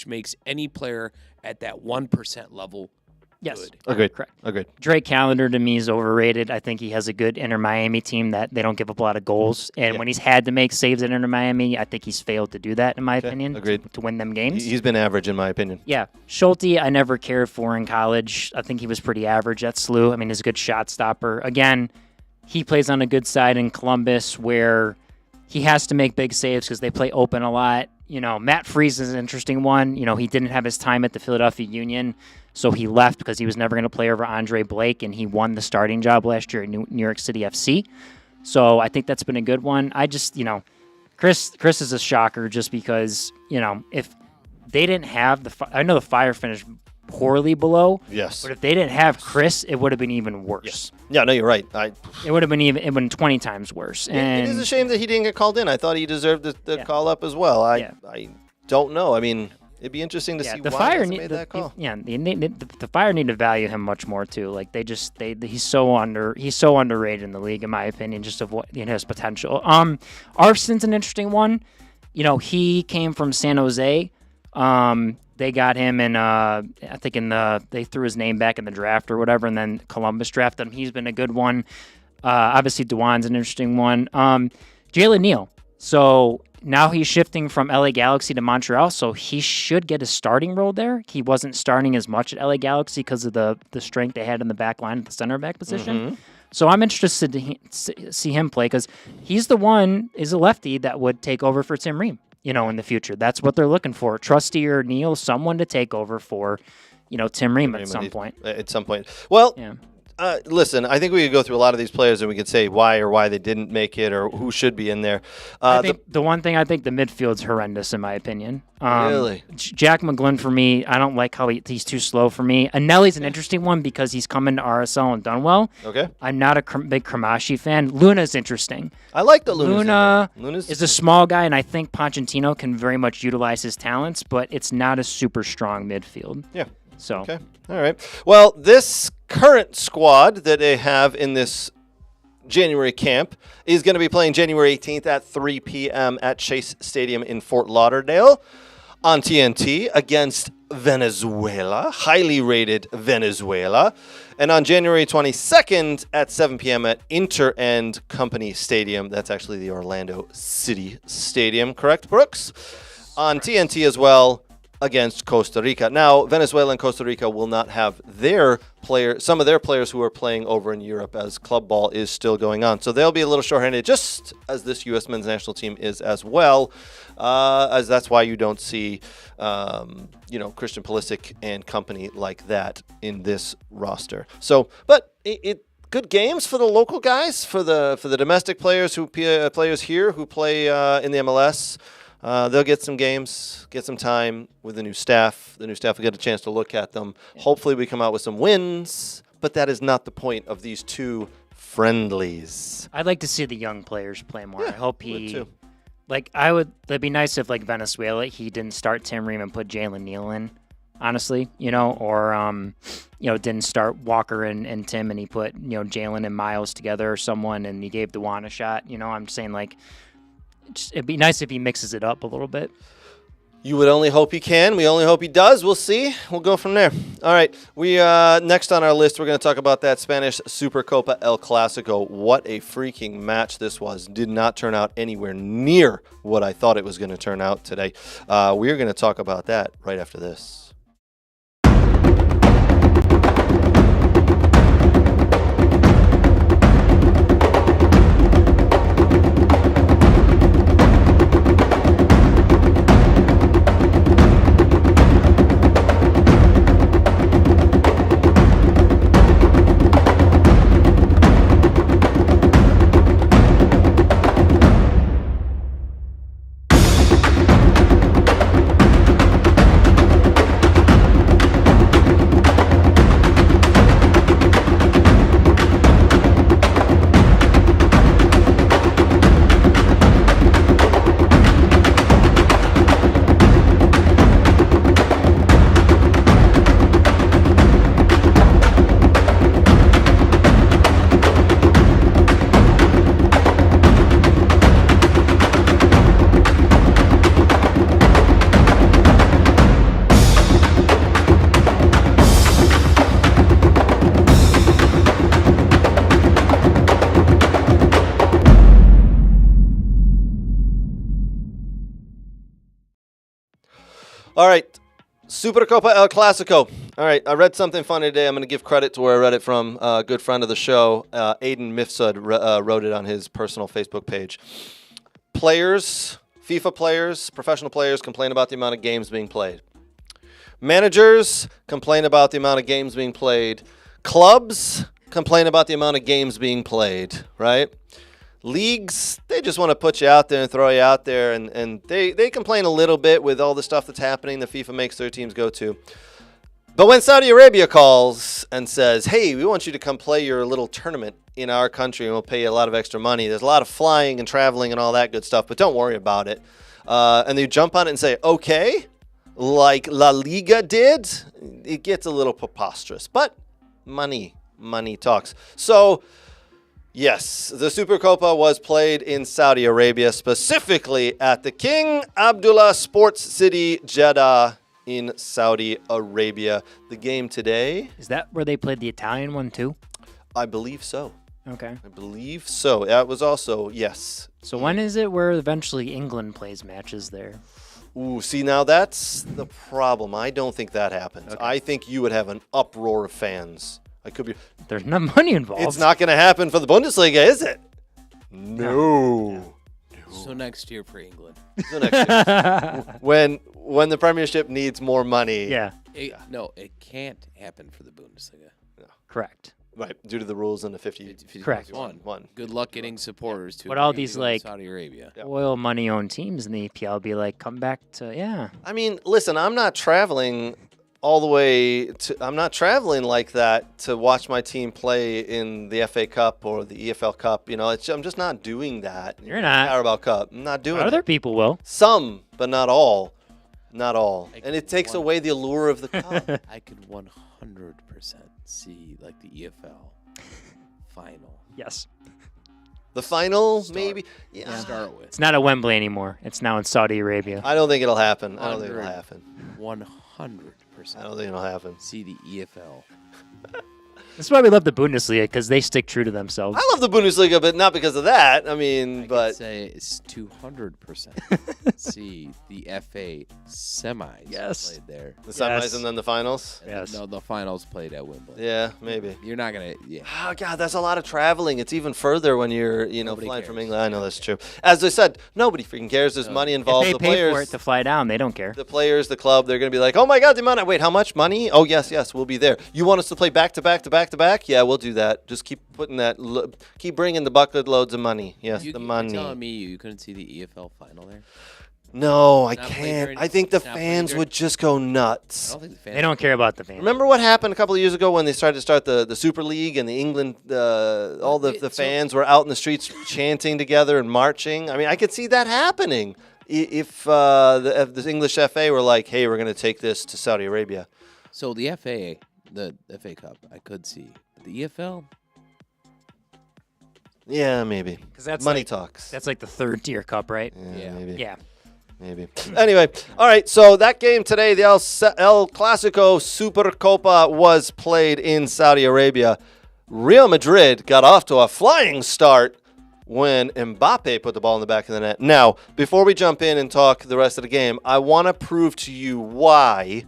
makes any player at that 1% level. Yes. Agreed. Correct. Agreed. Drake Callender, to me, is overrated. I think he has a good Inter Miami team that they don't give up a lot of goals. And when he's had to make saves at Inter Miami, I think he's failed to do that, in my opinion, to win them games. He's been average, in my opinion. Yeah. Schulte, I never cared for in college. I think he was pretty average at SLU. He's a good shot stopper. Again, he plays on a good side in Columbus where he has to make big saves because they play open a lot. Matt Freese is an interesting one. He didn't have his time at the Philadelphia Union. So he left because he was never going to play over Andre Blake, and he won the starting job last year at New York City FC. So I think that's been a good one. I just, Chris is a shocker just because, if they didn't have I know the Fire finished poorly below. Yes. But if they didn't have Chris, it would have been even worse. Yes. Yeah, no, you're right. It would have been 20 times worse. And it is a shame that he didn't get called in. I thought he deserved the call up as well. I don't know. It'd be interesting to see why he made that call. The Fire need to value him much more too. He's so underrated in the league, in my opinion, just of what his potential. Arson's an interesting one. He came from San Jose. They got him in they threw his name back in the draft or whatever, and then Columbus drafted him. He's been a good one. Obviously, Dewan's an interesting one. Jalen Neal. So now he's shifting from LA Galaxy to Montreal, so he should get a starting role there. He wasn't starting as much at LA Galaxy because of the strength they had in the back line at the center back position. Mm-hmm. So I'm interested to see him play because he's a lefty that would take over for Tim Ream, in the future. That's what they're looking for. Trusty or Neal, someone to take over for, Tim Ream at some point. At some point. Well, listen, I think we could go through a lot of these players and we could say why they didn't make it or who should be in there. The one thing, I think the midfield's horrendous in my opinion. Really? Jack McGlynn for me, I don't like how he's too slow for me. Anelli's an interesting one because he's come into RSL and done well. Okay. I'm not a big Kramashi fan. Luna's interesting. I like the Luna is a small guy, and I think Pochettino can very much utilize his talents, but it's not a super strong midfield. Yeah. So. Okay. All right. Well, this current squad that they have in this January camp is going to be playing January 18th at 3 p.m. at Chase Stadium in Fort Lauderdale. On TNT against Venezuela, highly rated Venezuela. And on January 22nd at 7 p.m. at Inter and Company Stadium. That's actually the Orlando City Stadium, correct, Brooks? On TNT as well against Costa Rica. Now, Venezuela and Costa Rica will not have some of their players who are playing over in Europe as club ball is still going on. So they'll be a little shorthanded, just as this U.S. men's national team is as well, as that's why you don't see, Christian Pulisic and company like that in this roster. So, but good games for the local guys, for the domestic players players here who play in the MLS. They'll get some games, get some time with the new staff. The new staff will get a chance to look at them. Hopefully we come out with some wins, but that is not the point of these two friendlies. I'd like to see the young players play more. Yeah, I hope too. It'd be nice if, like, Venezuela, he didn't start Tim Ream and put Jalen Neal in, honestly, or didn't start Walker and Tim and he put, Jalen and Miles together or someone and he gave the Juan a shot. I'm saying, like, it'd be nice if he mixes it up a little bit. You would only hope he can. We only hope he does. We'll see. We'll go from there. All right. We next on our list, we're going to talk about that Spanish Supercopa El Clásico. What a freaking match this was. Did not turn out anywhere near what I thought it was going to turn out today. We're going to talk about that right after this. All right, Supercopa El Clásico. All right, I read something funny today. I'm going to give credit to where I read it from. A good friend of the show, Aiden Mifsud, wrote it on his personal Facebook page. Players, FIFA players, professional players complain about the amount of games being played. Managers complain about the amount of games being played. Clubs complain about the amount of games being played, right? Leagues, they just want to put you out there and throw you out there, and they complain a little bit with all the stuff that's happening that FIFA makes their teams go to. But when Saudi Arabia calls and says, hey, we want you to come play your little tournament in our country and we'll pay you a lot of extra money, there's a lot of flying and traveling and all that good stuff, but don't worry about it. And they jump on it and say, okay, like La Liga did, it gets a little preposterous. But money talks. So, yes, the Supercopa was played in Saudi Arabia, specifically at the King Abdullah Sports City, Jeddah in Saudi Arabia. The game today... Is that where they played the Italian one too? I believe so. Okay. I believe so. That was also, yes. So when is it where eventually England plays matches there? Ooh, see, now that's the problem. I don't think that happens. Okay. I think you would have an uproar of fans. I could be. There's no money involved. It's not going to happen for the Bundesliga, is it? No. So next year for England. So next year. when the Premiership needs more money. Yeah. It can't happen for the Bundesliga. No. Correct. Right, due to the rules in the 50. Correct. One. Good luck getting supporters to. But all these like Saudi Arabia, oil money owned teams in the EPL be like, come back to I mean, listen, I'm not traveling all the way to. I'm not traveling like that to watch my team play in the FA Cup or the EFL Cup. You know, I'm just not doing that. You're not. Carabao Cup. I'm not doing it. Other people will. Some, but not all. Not all. And it takes away the allure of the cup. I could 100% see like the EFL final. Yes. The final, maybe. Yeah. Start with. It's not at Wembley anymore. It's now in Saudi Arabia. I don't think it'll happen. I don't think it'll happen. 100%. I don't think it'll happen. See the EFL. That's why we love the Bundesliga, because they stick true to themselves. I love the Bundesliga, but not because of that. I mean, I'd say it's 200%. See the FA semis played there. The semis and then the finals? Yes. No, the finals played at Wimbledon. Yeah, maybe. You're not going to, yeah. Oh, God, that's a lot of traveling. It's even further when you're, Nobody flying cares. from England. I know that's true. As I said, nobody freaking cares. There's money involved. If they The pay for players, it to fly down, they don't care. the players, the club, they're going to be like, oh, my God, the amount. Wait, how much money? Oh, yes, we'll be there. You want us to play back to back to back to back? Yeah, we'll do that. Just keep putting that, keep bringing the bucket loads of money. Yes, the money. You're telling me you couldn't see the EFL final there? No, I Not playing can't. during- I think the not playing fans during- would just go I nuts. don't think the fans. They don't care about the fans. Remember what happened a couple of years ago when they started to start the Super League and the England, all the fans were out in the streets chanting together and marching? I mean, I could see that happening if the English FA were like, hey, we're going to take this to Saudi Arabia. So the FA Cup, I could see. But the EFL? Yeah, maybe. 'Cause that's money like- talks. That's like the third tier cup, right? Yeah. Maybe. Yeah. Maybe. Anyway, all right, so that game today, the El Clasico Supercopa, was played in Saudi Arabia. Real Madrid got off to a flying start when Mbappe put the ball in the back of the net. Now, before we jump in and talk the rest of the game, I want to prove to you why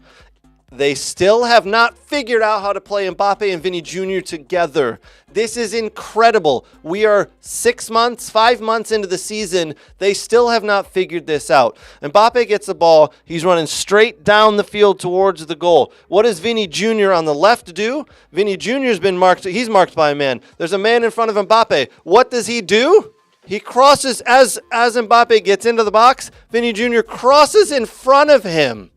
they still have not figured out how to play Mbappe and Vinny Jr. together. This is incredible. We are 5 months into the season. They still have not figured this out. Mbappe gets the ball. He's running straight down the field towards the goal. What does Vinny Jr. on the left do? Vinny Jr.'s been marked. He's marked by a man. There's a man in front of Mbappe. What does he do? He crosses as Mbappe gets into the box. Vinny Jr. crosses in front of him.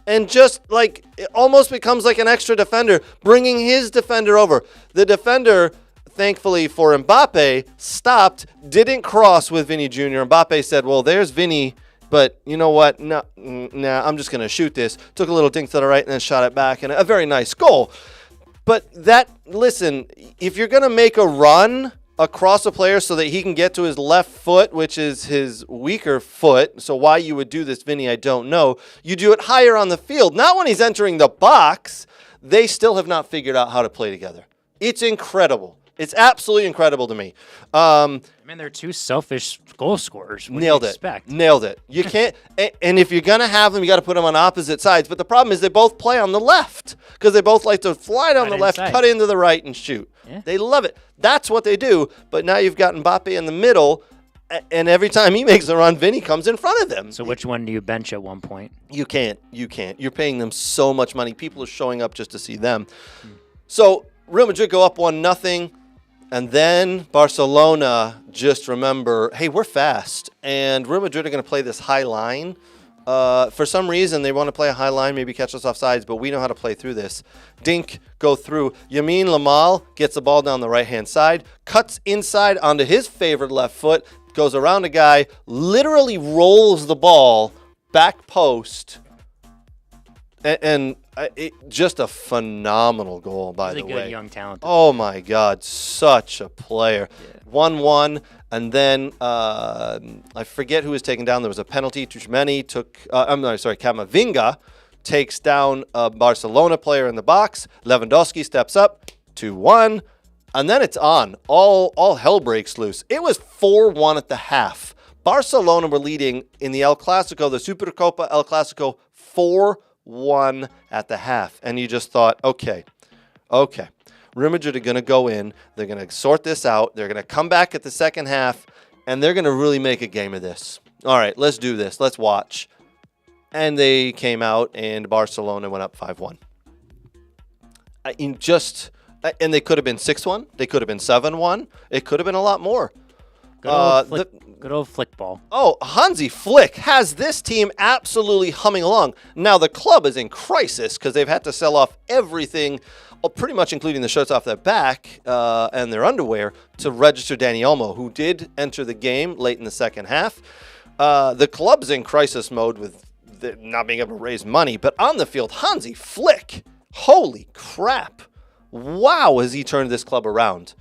And just like it almost becomes like an extra defender, bringing his defender over. The defender, thankfully for Mbappe, stopped, didn't cross with Vinny Jr. Mbappe said, well, there's Vinny, but you know what? No, I'm just going to shoot this. Took a little dink to the right and then shot it back. And a very nice goal. But listen, if you're going to make a run across a player so that he can get to his left foot, which is his weaker foot. So why you would do this, Vinny, I don't know. You do it higher on the field. Not when he's entering the box. They still have not figured out how to play together. It's incredible. It's absolutely incredible to me. I mean, they're two selfish goal scorers. What Nailed do you it. expect? Nailed it. You can't. And if you're going to have them, you got to put them on opposite sides. But the problem is they both play on the left because they both like to fly down the left, inside. cut into the right, and shoot. Yeah. They love it. That's what they do. But now you've got Mbappe in the middle, and every time he makes a run, Vinny comes in front of them. So which one do you bench at one point? You can't. You're paying them so much money. People are showing up just to see them. So Real Madrid go up 1-0. And then Barcelona just remember, hey, we're fast. And Real Madrid are going to play this high line. For some reason, they want to play a high line, maybe catch us off sides, but we know how to play through this. Dink, go through. Yamin Lamal gets the ball down the right-hand side, cuts inside onto his favorite left foot, goes around a guy, literally rolls the ball back post. And just a phenomenal goal, by He's the a way. good young talent. Oh, my God. Such a player. 1-1. And then I forget who was taken down. There was a penalty. Tchouameni Camavinga takes down a Barcelona player in the box. Lewandowski steps up. 2-1. And then it's on. All hell breaks loose. It was 4-1 at the half. Barcelona were leading in the El Clasico, the Supercopa El Clásico, 4-1 at the half. And you just thought, okay. Real Madrid are going to go in. They're going to sort this out. They're going to come back at the second half, and they're going to really make a game of this. All right, let's do this. Let's watch. And they came out, and Barcelona went up 5-1. And they could have been 6-1. They could have been 7-1. It could have been a lot more. Good old flick ball. Oh, Hansi Flick has this team absolutely humming along. Now, the club is in crisis because they've had to sell off everything, pretty much including the shirts off their back and their underwear, to register Dani Olmo, who did enter the game late in the second half. The club's in crisis mode with not being able to raise money. But on the field, Hansi Flick, holy crap. Wow, has he turned this club around.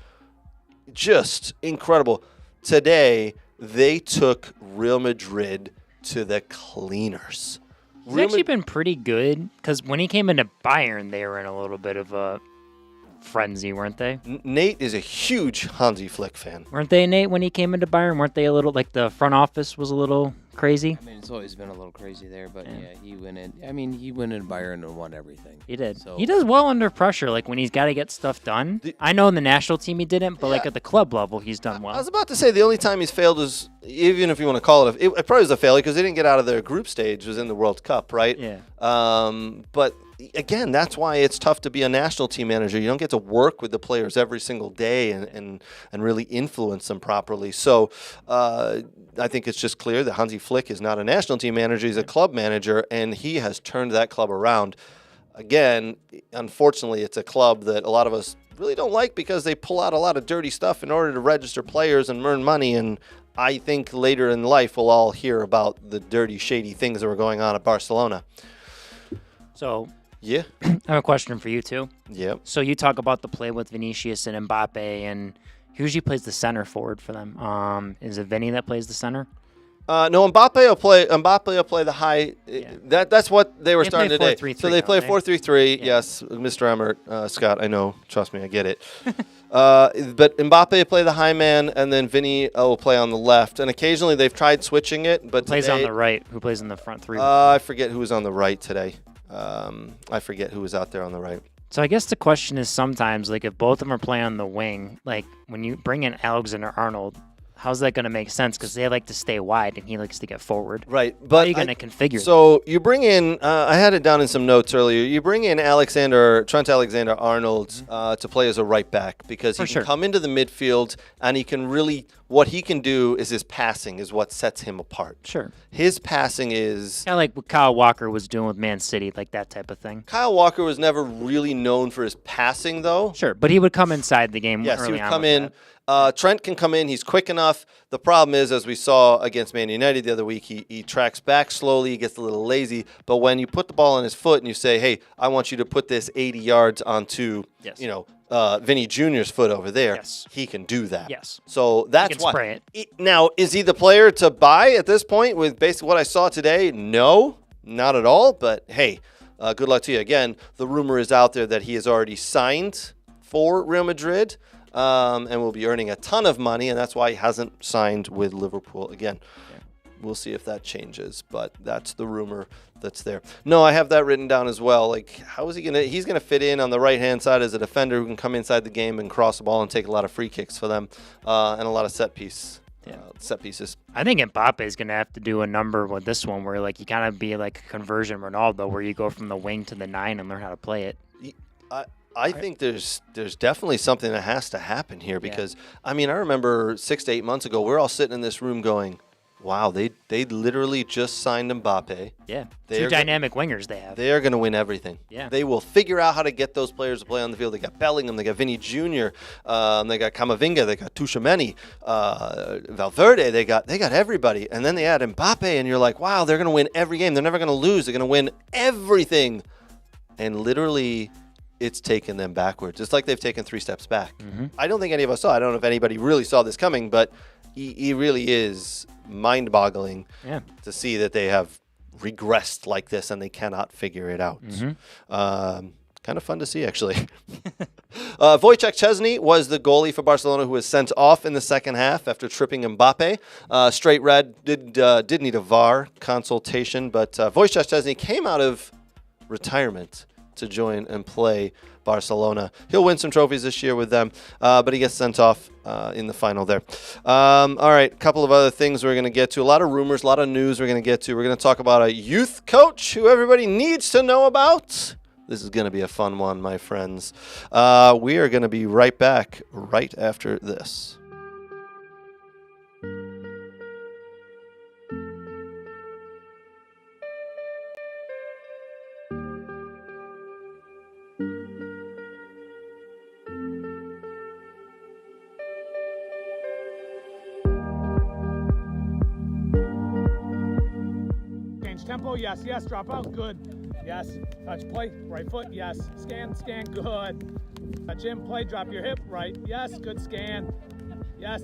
just incredible. Today, they took Real Madrid to the cleaners. He's actually been pretty good because when he came into Bayern, they were in a little bit of a frenzy, weren't they? Nate is a huge Hansi Flick fan. Weren't they, Nate, when he came into Bayern? Weren't they a little, like the front office was a little crazy? I mean, it's always been a little crazy there, but yeah, he went in. I mean, he went in Bayern and won everything. He did. So, He does well under pressure, like when he's got to get stuff done. I know in the national team he didn't, but like at the club level, he's done well. I was about to say the only time he's failed is, even if you want to call it, it probably was a failure because they didn't get out of their group stage, was in the World Cup, right? Yeah. But again, that's why it's tough to be a national team manager. You don't get to work with the players every single day and really influence them properly. So I think it's just clear that Hansi Flick is not a national team manager. He's a club manager, and he has turned that club around. Again, unfortunately, it's a club that a lot of us really don't like because they pull out a lot of dirty stuff in order to register players and earn money. And I think later in life we'll all hear about the dirty, shady things that were going on at Barcelona. So Yeah. I have a question for you, too. Yep. So you talk about the play with Vinicius and Mbappe, and who usually plays the center forward for them? Is it Vinny that plays the center? No, Mbappe will play the high. That's what they were They starting play today. 4-3-3, So they play don't 4-3-3. Yeah. Yes, Mr. Emmert, Scott, I know. Trust me, I get it. But Mbappe will play the high man, and then Vinny will play on the left. And occasionally they've tried switching it, but Plays today, on the right. Who plays in the front three? I forget who was on the right today. I forget who was out there on the right. So I guess the question is sometimes, like, if both of them are playing on the wing, like, when you bring in Alexander-Arnold, how's that going to make sense? Because they like to stay wide, and he likes to get forward. Right. How But are you going to configure that? So you bring in, I had it down in some notes earlier. You bring in Trent Alexander-Arnold to play as a right back because he can come into the midfield and he can really, what he can do is his passing is what sets him apart. Sure. His passing is Kind of like what Kyle Walker was doing with Man City, like that type of thing. Kyle Walker was never really known for his passing, though. Sure, but he would come inside the game Yes, early he would on come with in. that. Trent can come in. He's quick enough. The problem is, as we saw against Man United the other week, he tracks back slowly. He gets a little lazy. But when you put the ball on his foot and you say, hey, I want you to put this 80 yards onto, Vinny Jr.'s foot over there, he can do that. Yes. So that's can why. spray it. Now, is he the player to buy at this point with basically what I saw today? No, not at all. But, hey, good luck to you. Again, the rumor is out there that he has already signed for Real Madrid. And will be earning a ton of money, and that's why he hasn't signed with Liverpool again. We'll see if that changes, but that's the rumor that's there. No, I have that written down as well. Like, how is he gonna? He's gonna fit in on the right-hand side as a defender who can come inside the game and cross the ball and take a lot of free kicks for them, and a lot of set pieces. I think Mbappe is going to have to do a number with this one where, like, you kind of be like a conversion Ronaldo, where you go from the wing to the 9 and learn how to play it. I think there's definitely something that has to happen here because, I mean, I remember 6 to 8 months ago, we're all sitting in this room going, wow, they literally just signed Mbappe. Yeah, two dynamic wingers they have. They are going to win everything. Yeah. They will figure out how to get those players to play on the field. They got Bellingham, they got Vinny Jr., they got Camavinga, they got Tchouaméni, Valverde, they got everybody. And then they add Mbappe, and you're like, wow, they're going to win every game. They're never going to lose. They're going to win everything. And literally, it's taken them backwards. It's like they've taken 3 steps back. I don't think any of us saw. I don't know if anybody really saw this coming, but he really is mind-boggling to see that they have regressed like this and they cannot figure it out. Kind of fun to see, actually. Wojciech Szczesny was the goalie for Barcelona who was sent off in the second half after tripping Mbappe. Straight red did need a VAR consultation, but Wojciech Szczesny came out of retirement to join and play Barcelona. He'll win some trophies this year with them, but he gets sent off in the final there. All right, a couple of other things we're going to get to. A lot of rumors, a lot of news we're going to get to. We're going to talk about a youth coach who everybody needs to know about. This is going to be a fun one, my friends. We are going to be right back right after this. Tempo, yes, drop out, good. Yes, touch play, right foot, yes. Scan, good. Touch in, play, drop your hip, right, yes, good scan. Yes.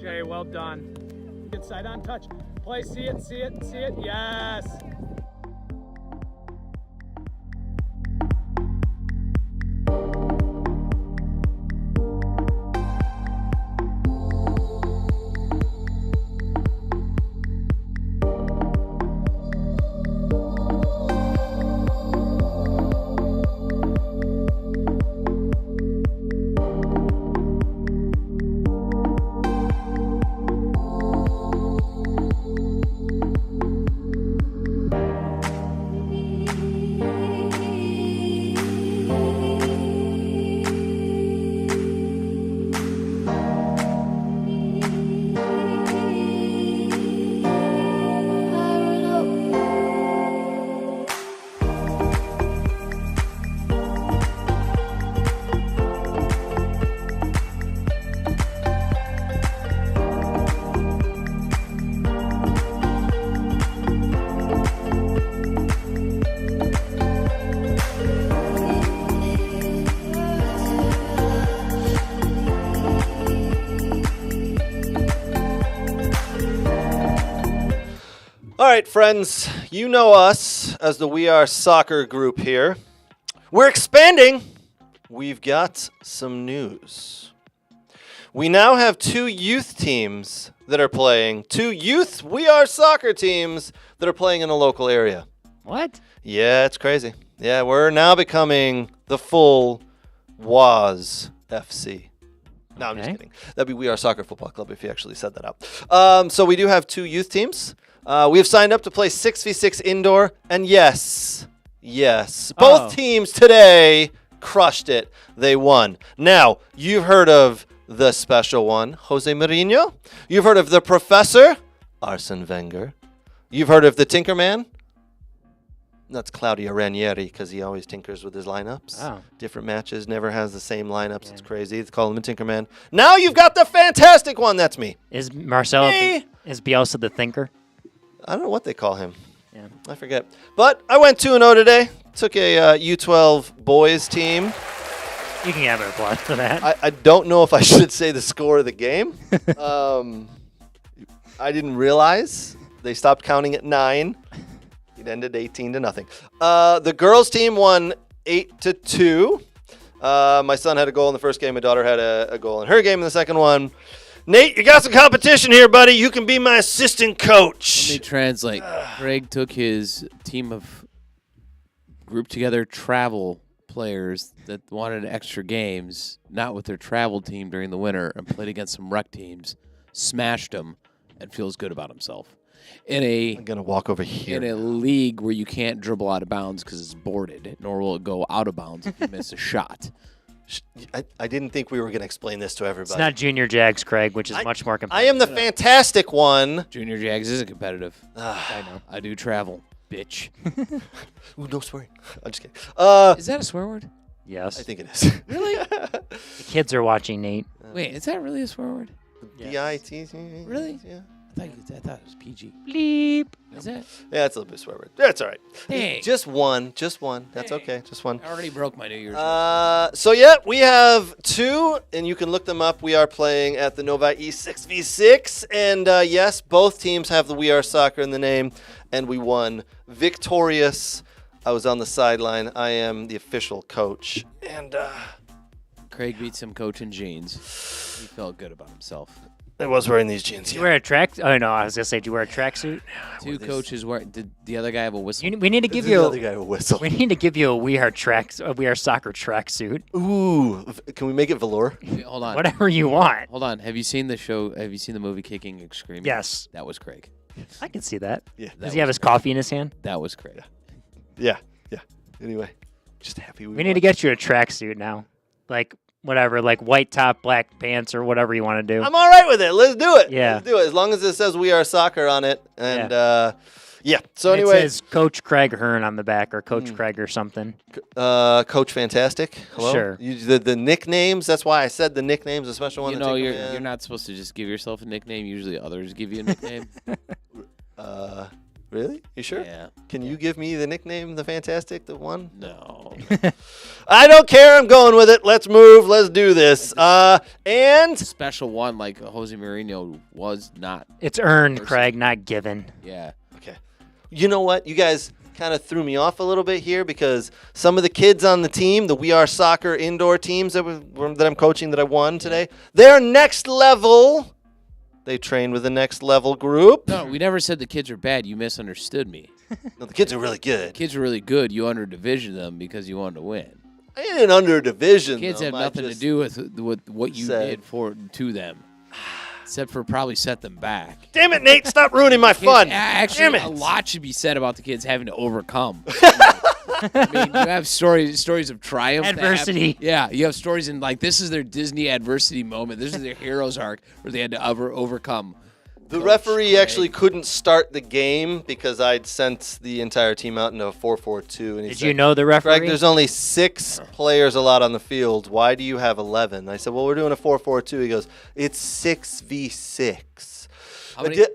Jay, well done. Good side on touch. Play, see it, see it, see it. Yes. All right, friends, you know us as the We Are Soccer group here. We're expanding. We've got some news. We now have 2 youth teams that are playing, 2 youth We Are Soccer teams that are playing in a local area. What? Yeah, it's crazy. Yeah, we're now becoming the full WAS FC. No, I'm just kidding. That'd be We Are Soccer Football Club if you actually said that out. So we do have 2 youth teams. We have signed up to play 6v6 indoor, and yes, both teams today crushed it. They won. Now, you've heard of the special one, Jose Mourinho. You've heard of the professor, Arsene Wenger. You've heard of the Tinkerman. That's Claudio Ranieri because he always tinkers with his lineups. Oh. Different matches, never has the same lineups. Yeah. It's crazy. They call him a Tinkerman. Now you've got the fantastic one. That's me. Is Marcelo, is Bielsa the thinker? I don't know what they call him. Yeah, I forget. But I went 2-0 today. Took a U12 boys team. You can have an applause for that. I don't know if I should say the score of the game. I didn't realize. They stopped counting at 9. It ended 18-0. The girls team won 8-2. My son had a goal in the first game. My daughter had a goal in her game in the second one. Nate, you got some competition here, buddy. You can be my assistant coach. Let me translate. Greg took his team of grouped together travel players that wanted extra games, not with their travel team during the winter, and played against some rec teams, smashed them, and feels good about himself. I'm going to walk over here. In a league where you can't dribble out of bounds because it's boarded, nor will it go out of bounds if you miss a shot. I didn't think we were going to explain this to everybody. It's not Junior Jags, Craig, which is much more competitive. I am the fantastic one. Junior Jags isn't competitive. I know. I do travel, bitch. Ooh, no swearing. I'm just kidding. Is that a swear word? Yes. I think it is. Really? The kids are watching, Nate. Wait, is that really a swear word? B-I-T-C. Really? Yeah. I thought it was PG. Bleep. Is that? Yeah, it's a little bit of a swear word. That's all right. Dang. Just one. That's okay. Just one. I already broke my New Year's. So, yeah, we have 2, and you can look them up. We are playing at the Novi East 6v6. And, yes, both teams have the We Are Soccer in the name, and we won victorious. I was on the sideline. I am the official coach. And Craig beat some coach in jeans. He felt good about himself. I was wearing these jeans. Did you wear a track? Oh, no, I was going to say, did you wear a tracksuit? 2 coaches wear. Did the other guy have a whistle? We need to give you other guy a whistle. We need to give you a We Are Soccer tracksuit. Ooh, can we make it velour? Wait, hold on. Whatever you want. Hold on. Have you seen the show? Have you seen the movie Kicking and Screaming? Yes. That was Craig. I can see that. Yeah. Does he have his coffee in his hand? That was Craig. Yeah. Anyway, just happy we need to get you a tracksuit now. Like, whatever, like white top, black pants, or whatever you want to do. I'm all right with it. Let's do it. Yeah. Let's do it. As long as it says We Are Soccer on it. And, yeah. So, and anyway. It says Coach Craig Hearn on the back, or Coach Craig or something. Coach Fantastic. Hello? Sure. The nicknames, that's why I said the nicknames, a special one. You know, you're not supposed to just give yourself a nickname. Usually others give you a nickname. Really? You sure? Yeah. Can you give me the nickname, the Fantastic, the one? No. I don't care. I'm going with it. Let's move. Let's do this. And Special one like Jose Mourinho was not. It's earned, Craig, not given. Yeah. okay. You know what? You guys kind of threw me off a little bit here because some of the kids on the team, the We Are Soccer indoor teams that I'm coaching that I won today, they're next level. They train with the next level group. No, we never said the kids are bad. You misunderstood me. No, the kids are really good. Kids are really good. You under-division them because you wanted to win. I ain't under division. Kids have nothing to do with what you did to them, except for probably set them back. Damn it, Nate! Stop ruining my fun. Actually, a lot should be said about the kids having to overcome. I mean, you have stories of triumph, Adversity. You have stories in like this is their Disney adversity moment. This is their hero's arc where they had to overcome. The referee actually couldn't start the game because I'd sent the entire team out into a 4-4-2. And he Did said, you know the referee? Greg, there's only 6 players allowed on the field. Why do you have 11? I said, well, we're doing a 4-4-2. He goes, it's 6v6.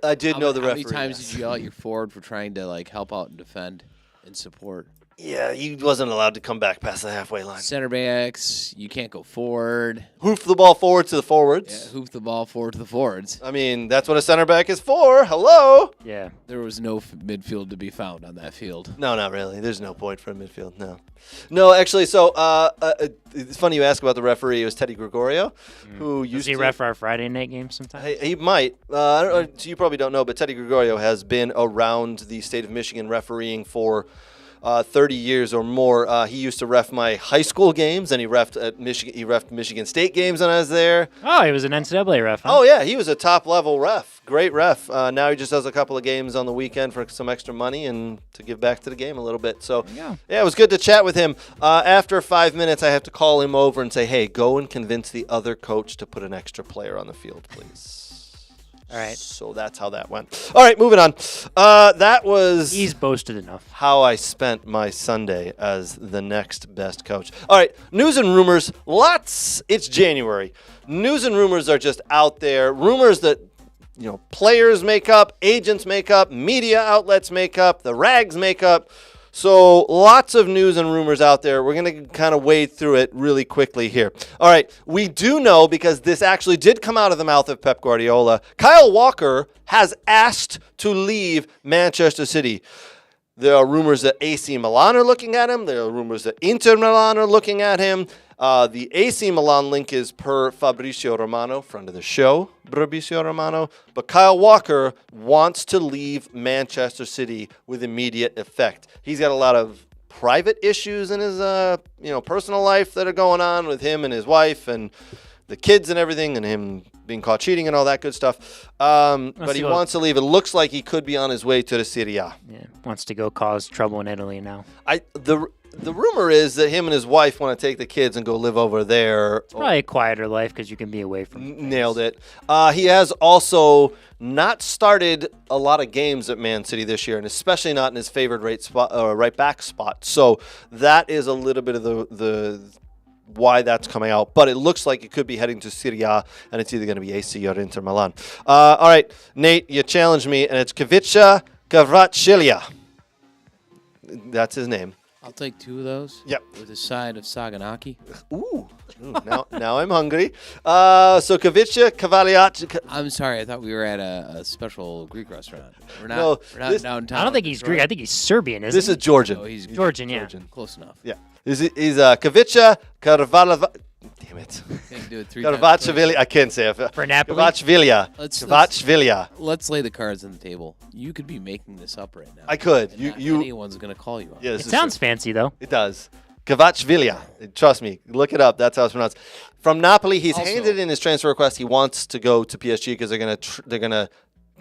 I did know the referee. How many times did you yell at your forward for trying to like help out and defend and support? Yeah, he wasn't allowed to come back past the halfway line. Center backs, you can't go forward. Hoof the ball forward to the forwards. Yeah, hoof the ball forward to the forwards. I mean, that's what a center back is for. Hello? Yeah. There was no midfield to be found on that field. No, not really. There's no point for a midfield. No, actually. So it's funny you ask about the referee. It was Teddy Gregorio, who used Does he to ref our Friday night game sometime? He might. I don't know, you probably don't know, but Teddy Gregorio has been around the state of Michigan refereeing for 30 years or more. He used to ref my high school games, and he refed at Michigan. He refed Michigan State games when I was there. Oh, he was an NCAA ref. Huh? Oh yeah, he was a top level ref. Great ref. Now he just does a couple of games on the weekend for some extra money and to give back to the game a little bit. So yeah, it was good to chat with him. After 5 minutes, I have to call him over and say, "Hey, go and convince the other coach to put an extra player on the field, please." All right. So that's how that went. All right, moving on. That was He's boasted enough. how I spent my Sunday as the next best coach. All right, news and rumors. Lots. It's January. News and rumors are just out there. Rumors that players make up, agents make up, media outlets make up, the rags make up. So lots of news and rumors out there. We're going to kind of wade through it really quickly here. All right, we do know, because this actually did come out of the mouth of Pep Guardiola, Kyle Walker has asked to leave Manchester City. There are rumors that AC Milan are looking at him. There are rumors that Inter Milan are looking at him. The AC Milan link is per Fabrizio Romano, friend of the show, Fabrizio Romano. But Kyle Walker wants to leave Manchester City with immediate effect. He's got a lot of private issues in his personal life that are going on with him and his wife and the kids and everything, and him being caught cheating and all that good stuff. But he wants to leave. It looks like he could be on his way to the Serie A. Yeah, wants to go cause trouble in Italy now. The rumor is that him and his wife want to take the kids and go live over there. It's probably a quieter life because you can be away from things. Nailed it. He has also not started a lot of games at Man City this year, and especially not in his favored right back spot. So that is a little bit of the why that's coming out. But it looks like it could be heading to Serie A, and it's either going to be AC or Inter Milan. All right, Nate, you challenged me, and it's Kavica Kvaratskhelia. That's his name. I'll take 2 of those. Yep. With a side of Saganaki. Ooh, now I'm hungry. So Kavica Kvaratskhelia. I'm sorry, I thought we were at a special Greek restaurant. We're not, No, we're not this- downtown. I don't think he's Greek. I think he's Serbian, isn't This he? is Georgian. No, he's Georgian, yeah. Close enough. Yeah. He's Kavica Kvaratskhelia. Damn it. Can't do it 3 times. Kvaratskhelia. I can't say it. For Napoli? Kvaratskhelia. Kvaratskhelia. Let's lay the cards on the table. You could be making this up right now. I could. And not anyone's going to call you on it. Yeah, It this is sounds true. fancy, though. It does. Kvaratskhelia. Trust me. Look it up. That's how it's pronounced. From Napoli, he's Also- handed in his transfer request. He wants to go to PSG because they're gonna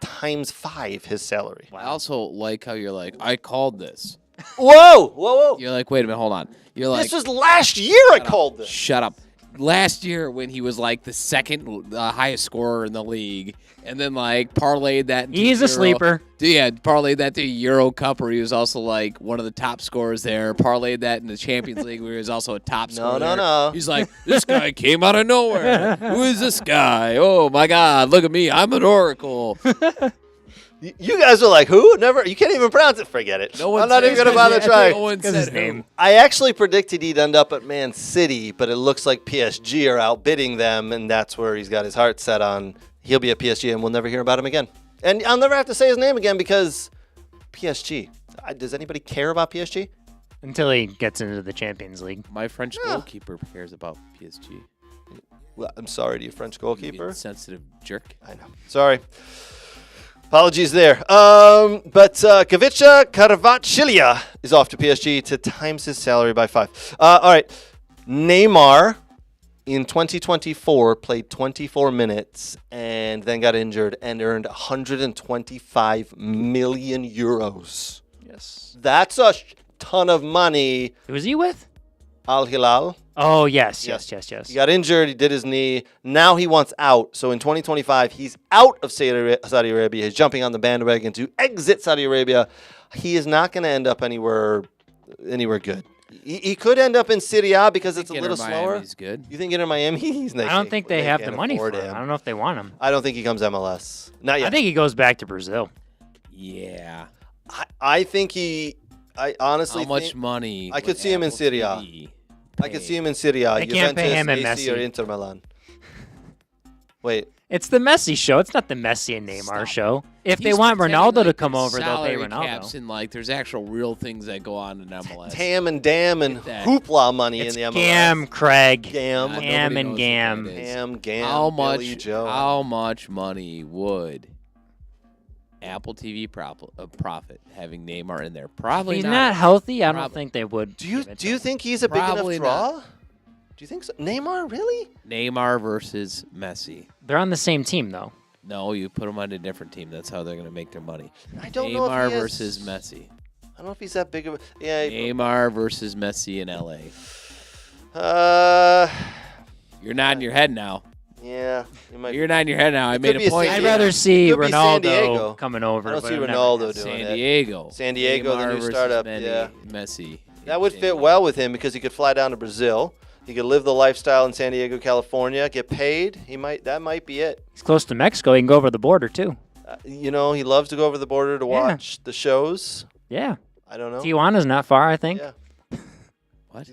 times 5 his salary. I also like how you're like, I called this. Whoa. You're like, wait a minute, hold on. You're like, This was last year I called this. shut up. Last year when he was like the second highest scorer in the league, and then like parlayed that into He's a sleeper. Yeah, parlayed that to Euro Cup where he was also like one of the top scorers there. Parlayed that in the Champions League where he was also a top scorer. No. He's like, this guy came out of nowhere. Who is this guy? Oh my God, look at me. I'm an oracle. You guys are like, who? Never. You can't even pronounce it. Forget it. I'm not even going to bother trying. No one said his who. name. I actually predicted he'd end up at Man City, but it looks like PSG are outbidding them, and that's where he's got his heart set on. He'll be at PSG, and we'll never hear about him again. And I'll never have to say his name again because PSG. Does anybody care about PSG? Until he gets into the Champions League. My French goalkeeper cares about PSG. Well, I'm sorry to you, French goalkeeper. Sensitive jerk. I know. Sorry. Apologies there. But Kavica Kvaratskhelia is off to PSG to times his salary by 5. All right. Neymar in 2024 played 24 minutes and then got injured and earned 125 million euros. Yes. That's a ton of money. Who was he with? Al Hilal. Oh, yes. He got injured. He did his knee. Now he wants out. So in 2025, he's out of Saudi Arabia. He's jumping on the bandwagon to exit Saudi Arabia. He is not going to end up anywhere good. He could end up in Serie A because it's a little slower. He's good. You think Inter Miami? He's nice. I don't think they have the money for him. I don't know if they want him. I don't think he comes MLS. Not yet. I think he goes back to Brazil. Yeah. I think he. I honestly How much think money? I could see him in Serie A. I could see him in Serie A. They can't pay him in AC or Messi. Inter Milan. Wait. It's the Messi show. It's not the Messi and Neymar show. If they want Ronaldo to come over, they'll pay Ronaldo. Caps and there's actual real things that go on in MLS. Tam and Dam and hoopla money in the MLS. Gam, Craig. Gam. Gam and Gam. Ham, Gam, How Billy Joe. much money would Apple TV profit having Neymar in there? Probably He's not healthy. I don't Probably. think they would. Do you think he's a big enough Probably draw? not. Do you think so? Neymar, really? Neymar versus Messi. They're on the same team, though. No, you put them on a different team. That's how they're going to make their money. I don't know if Neymar he has- versus Messi. I don't know if he's that big of a... Yeah. Neymar versus Messi in LA. You're nodding your head now. Yeah. You're nodding your head now. I It made could be a point. I'd Yeah. rather see Could be San Diego. Ronaldo coming over. I don't but see it never Ronaldo happens. doing San Diego. San Diego, the Neymar new versus startup, Messi. That would fit well with him because he could fly down to Brazil. He could live the lifestyle in San Diego, California, get paid. That might be it. He's close to Mexico. He can go over the border, too. He loves to go over the border to watch the shows. Yeah. I don't know. Tijuana's not far, I think. Yeah. What?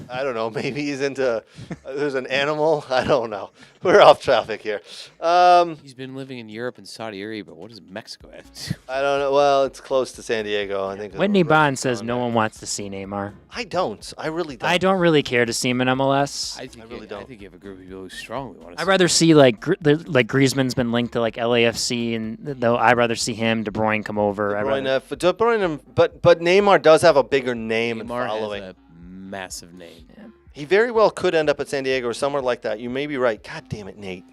I don't know. Maybe he's into. There's an animal. I don't know. We're off topic here. He's been living in Europe and Saudi Arabia, but what does Mexico have to do? I don't know. Well, it's close to San Diego. I think. Whitney Bond says no one wants to see Neymar. I don't. I really don't. I don't really care to see him in MLS. I really don't. I think you have a group of people who strongly want to I'd rather see like Griezmann's been linked to like LAFC, and though I'd rather see him, De Bruyne come over. De Bruyne, but Neymar does have a bigger name and Neymar following. has a massive name. He very well could end up at San Diego or somewhere like that. You may be right. God damn it, Nate.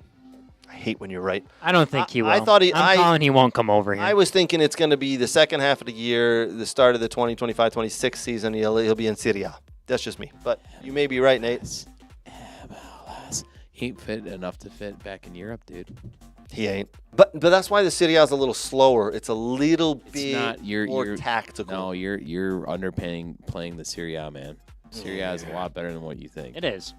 I hate when you're right. I don't think he will. I thought I'm calling he won't come over here. I was thinking it's going to be the second half of the year, the start of the 2025-26 season. He'll be in Serie A. That's just me. But you may be right, Nate. MLS. He ain't fit enough to fit back in Europe, dude. He ain't. But that's why the Serie A is a little slower. It's a little bit more tactical. No, you're playing the Serie A, man. Serie A is a lot better than what you think. It is.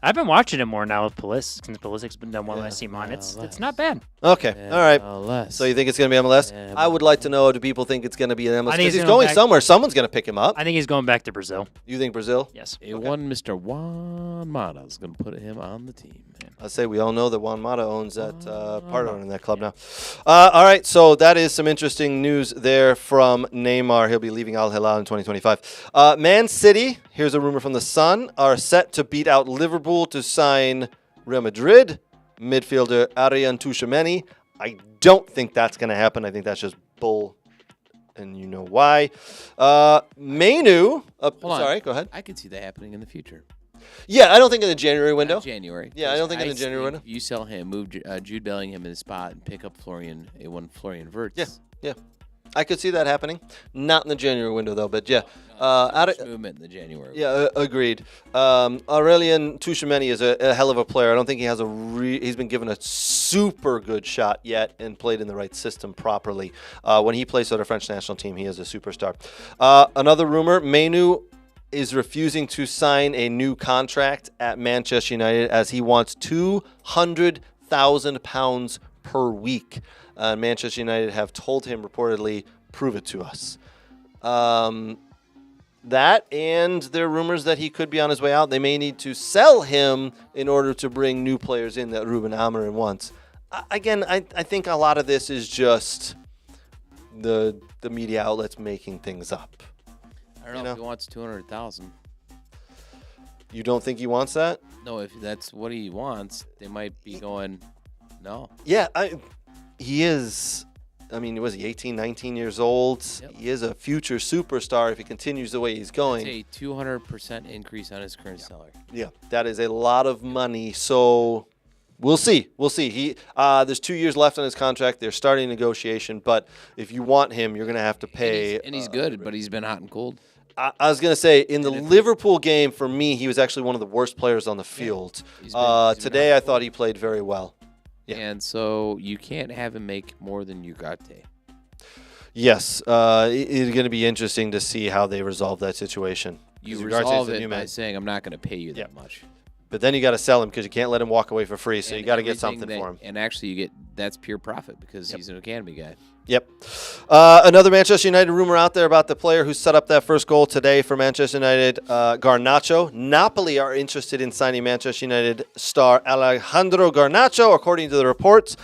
I've been watching it more now with Pulisic, since Pulisic's been done one last team on. It's not bad. Okay, all right. MLS. So you think it's going to be MLS? I would like to know, do people think it's going to be MLS? I think Because he's he's going going somewhere. Someone's going to pick him up. I think he's going back to Brazil. You think Brazil? Yes. One Mr. Juan Mata is going to put him on the team. I say we all know that Juan Mata owns that part owner in that club now. All right, so that is some interesting news there from Neymar. He'll be leaving Al Hilal in 2025. Man City, here's a rumor from the Sun, are set to beat out Liverpool to sign Real Madrid midfielder Arteta Tchouameni. I don't think that's going to happen. I think that's just bull, and you know why. Manu, sorry, go ahead. I could see that happening in the future. Yeah, I don't think in the January window. January. Yeah, I don't think in the January window. You sell him, move Jude Bellingham in his spot, and pick up Florian Wirtz. Yeah. I could see that happening. Not in the January window, though, but yeah. Movement in the January. Yeah, agreed. Aurelien Tchouameni is a hell of a player. I don't think he has he's been given a super good shot yet and played in the right system properly. When he plays for the French national team, he is a superstar. Another rumor, Manu is refusing to sign a new contract at Manchester United as he wants £200,000 per week. Manchester United have told him reportedly, prove it to us. That, and there are rumors that he could be on his way out. They may need to sell him in order to bring new players in that Ruben Amorim wants. Again, I think a lot of this is just the media outlets making things up. I don't know if he wants 200,000. You don't think he wants that? No, if that's what he wants, they might be going, no. Yeah, he is. I mean, was he 18, 19 years old? Yep. He is a future superstar if he continues the way he's going. That's a 200% increase on his current salary. Yeah, that is a lot of money. So we'll see. We'll see. There's 2 years left on his contract. They're starting negotiation. But if you want him, you're going to have to pay. And he's good, but he's been hot and cold. I was going to say, in the Liverpool game, for me, he was actually one of the worst players on the field. He's been today, I thought he played very well. Yeah. And so you can't have him make more than Ugarte. Yes. It's going to be interesting to see how they resolve that situation. You resolve it by saying, I'm not going to pay you that much. But then you got to sell him because you can't let him walk away for free, so you got to get something for him. And actually, that's pure profit because he's an academy guy. Yep. Another Manchester United rumor out there about the player who set up that first goal today for Manchester United, Garnacho. Napoli are interested in signing Manchester United star Alejandro Garnacho, according to the reports.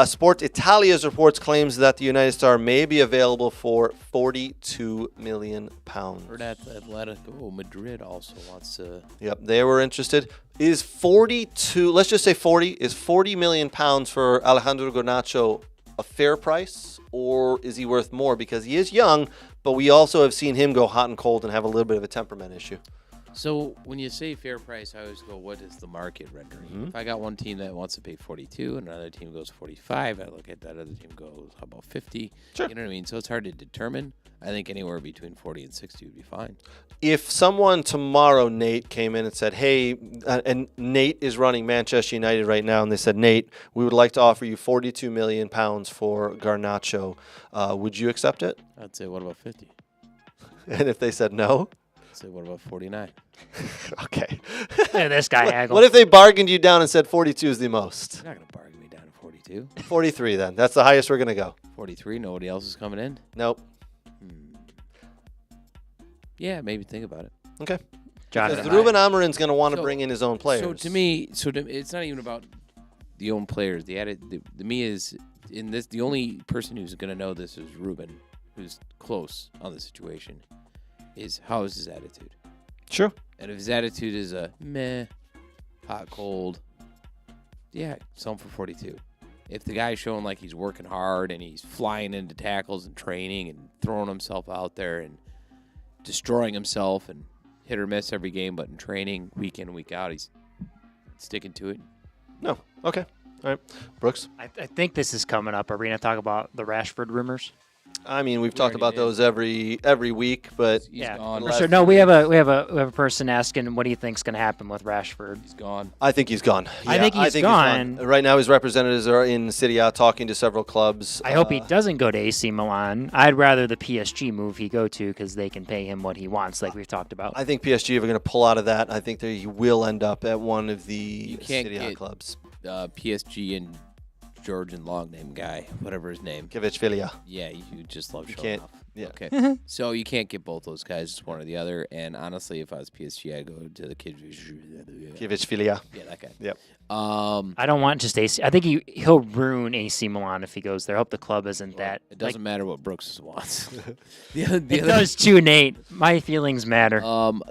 Sport Italia's reports claims that the United star may be available for £42 million. Heard that Atletico Madrid also wants to. Yep, they were interested. Is 42? Let's just say 40. Is £40 million for Alejandro Garnacho a fair price, or is he worth more? Because he is young, but we also have seen him go hot and cold and have a little bit of a temperament issue. So when you say fair price, I always go, what is the market rendering? Mm-hmm. If I got one team that wants to pay 42 and another team goes 45, I look at that other team goes, how about 50? Sure. You know what I mean? So it's hard to determine. I think anywhere between 40 and 60 would be fine. If someone tomorrow, Nate, came in and said, hey, and Nate is running Manchester United right now, and they said, Nate, we would like to offer you £42 million for Garnacho. Would you accept it? I'd say, what about 50? And if they said no? I'd say, what about 49? Okay. Yeah, this guy haggled. What if they bargained you down and said 42 is the most? You're not going to bargain me down to 42. 43 then. That's the highest we're going to go. 43, nobody else is coming in? Nope. Yeah, maybe think about it. Okay. Jonathan, Because Ruben Amorim's going to want to bring in his own players. So to me, it's not even about the own players. The me is in this. The only person who's going to know this is Ruben, who's close on the situation. Is how is his attitude? Sure. And if his attitude is a meh, hot cold, yeah, sell him for 42. If the guy's showing like he's working hard and he's flying into tackles and training and throwing himself out there and destroying himself and hit or miss every game, but in training, week in, week out, he's sticking to it. No. Okay. All right. Brooks? I think this is coming up. Are we going to talk about the Rashford rumors? I mean, we've talked about those every week, but He's gone. For sure. No, we have a person asking, what do you think's going to happen with Rashford? He's gone. I think he's gone. I Yeah, think he's gone. Right now, his representatives are in Serie A talking to several clubs. I hope he doesn't go to AC Milan. I'd rather the PSG move he go to because they can pay him what he wants, like we've talked about. I think PSG are going to pull out of that. I think he will end up at one of the Serie A clubs. PSG and Georgian long name guy, whatever his name. Kvitfilia. Yeah, you just love showing can't- off. yeah. Okay. So you can't get both those guys, just one or the other. And honestly, if I was PSG, I'd go to the kid. Kvitfilia. Yeah, that guy. Yep. I don't want just AC. I think he'll ruin AC Milan if he goes there. I hope the club isn't that. It doesn't matter what Brooks wants. It does too, Nate. My feelings matter.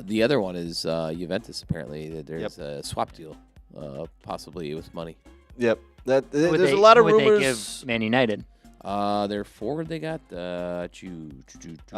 The other one is Juventus. Apparently, there's a swap deal, possibly with money. Yep. Who There's would a lot of who would rumors. they give Man United? Their forward they got. I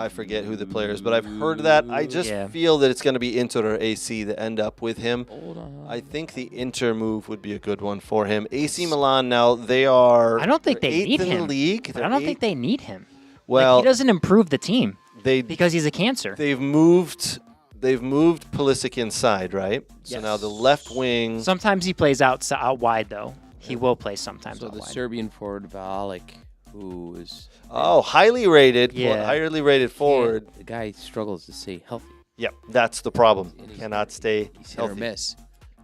forget who the player is, but I've heard that. I just feel that it's going to be Inter or AC that end up with him. Hold on. I think the Inter move would be a good one for him. AC Milan now, they are I don't think they eighth need in him. the league. I don't think they need him. Well, he doesn't improve the team they because he's a cancer. They've moved Pulisic inside, right? So Yes. now the left wing. Sometimes he plays out wide, though. He will play sometimes So out the wide. Serbian forward Valek, who is highly rated. Yeah. Highly rated forward. the guy struggles to stay healthy. Yep, that's the problem. And he's Cannot stay He's hit or healthy. miss.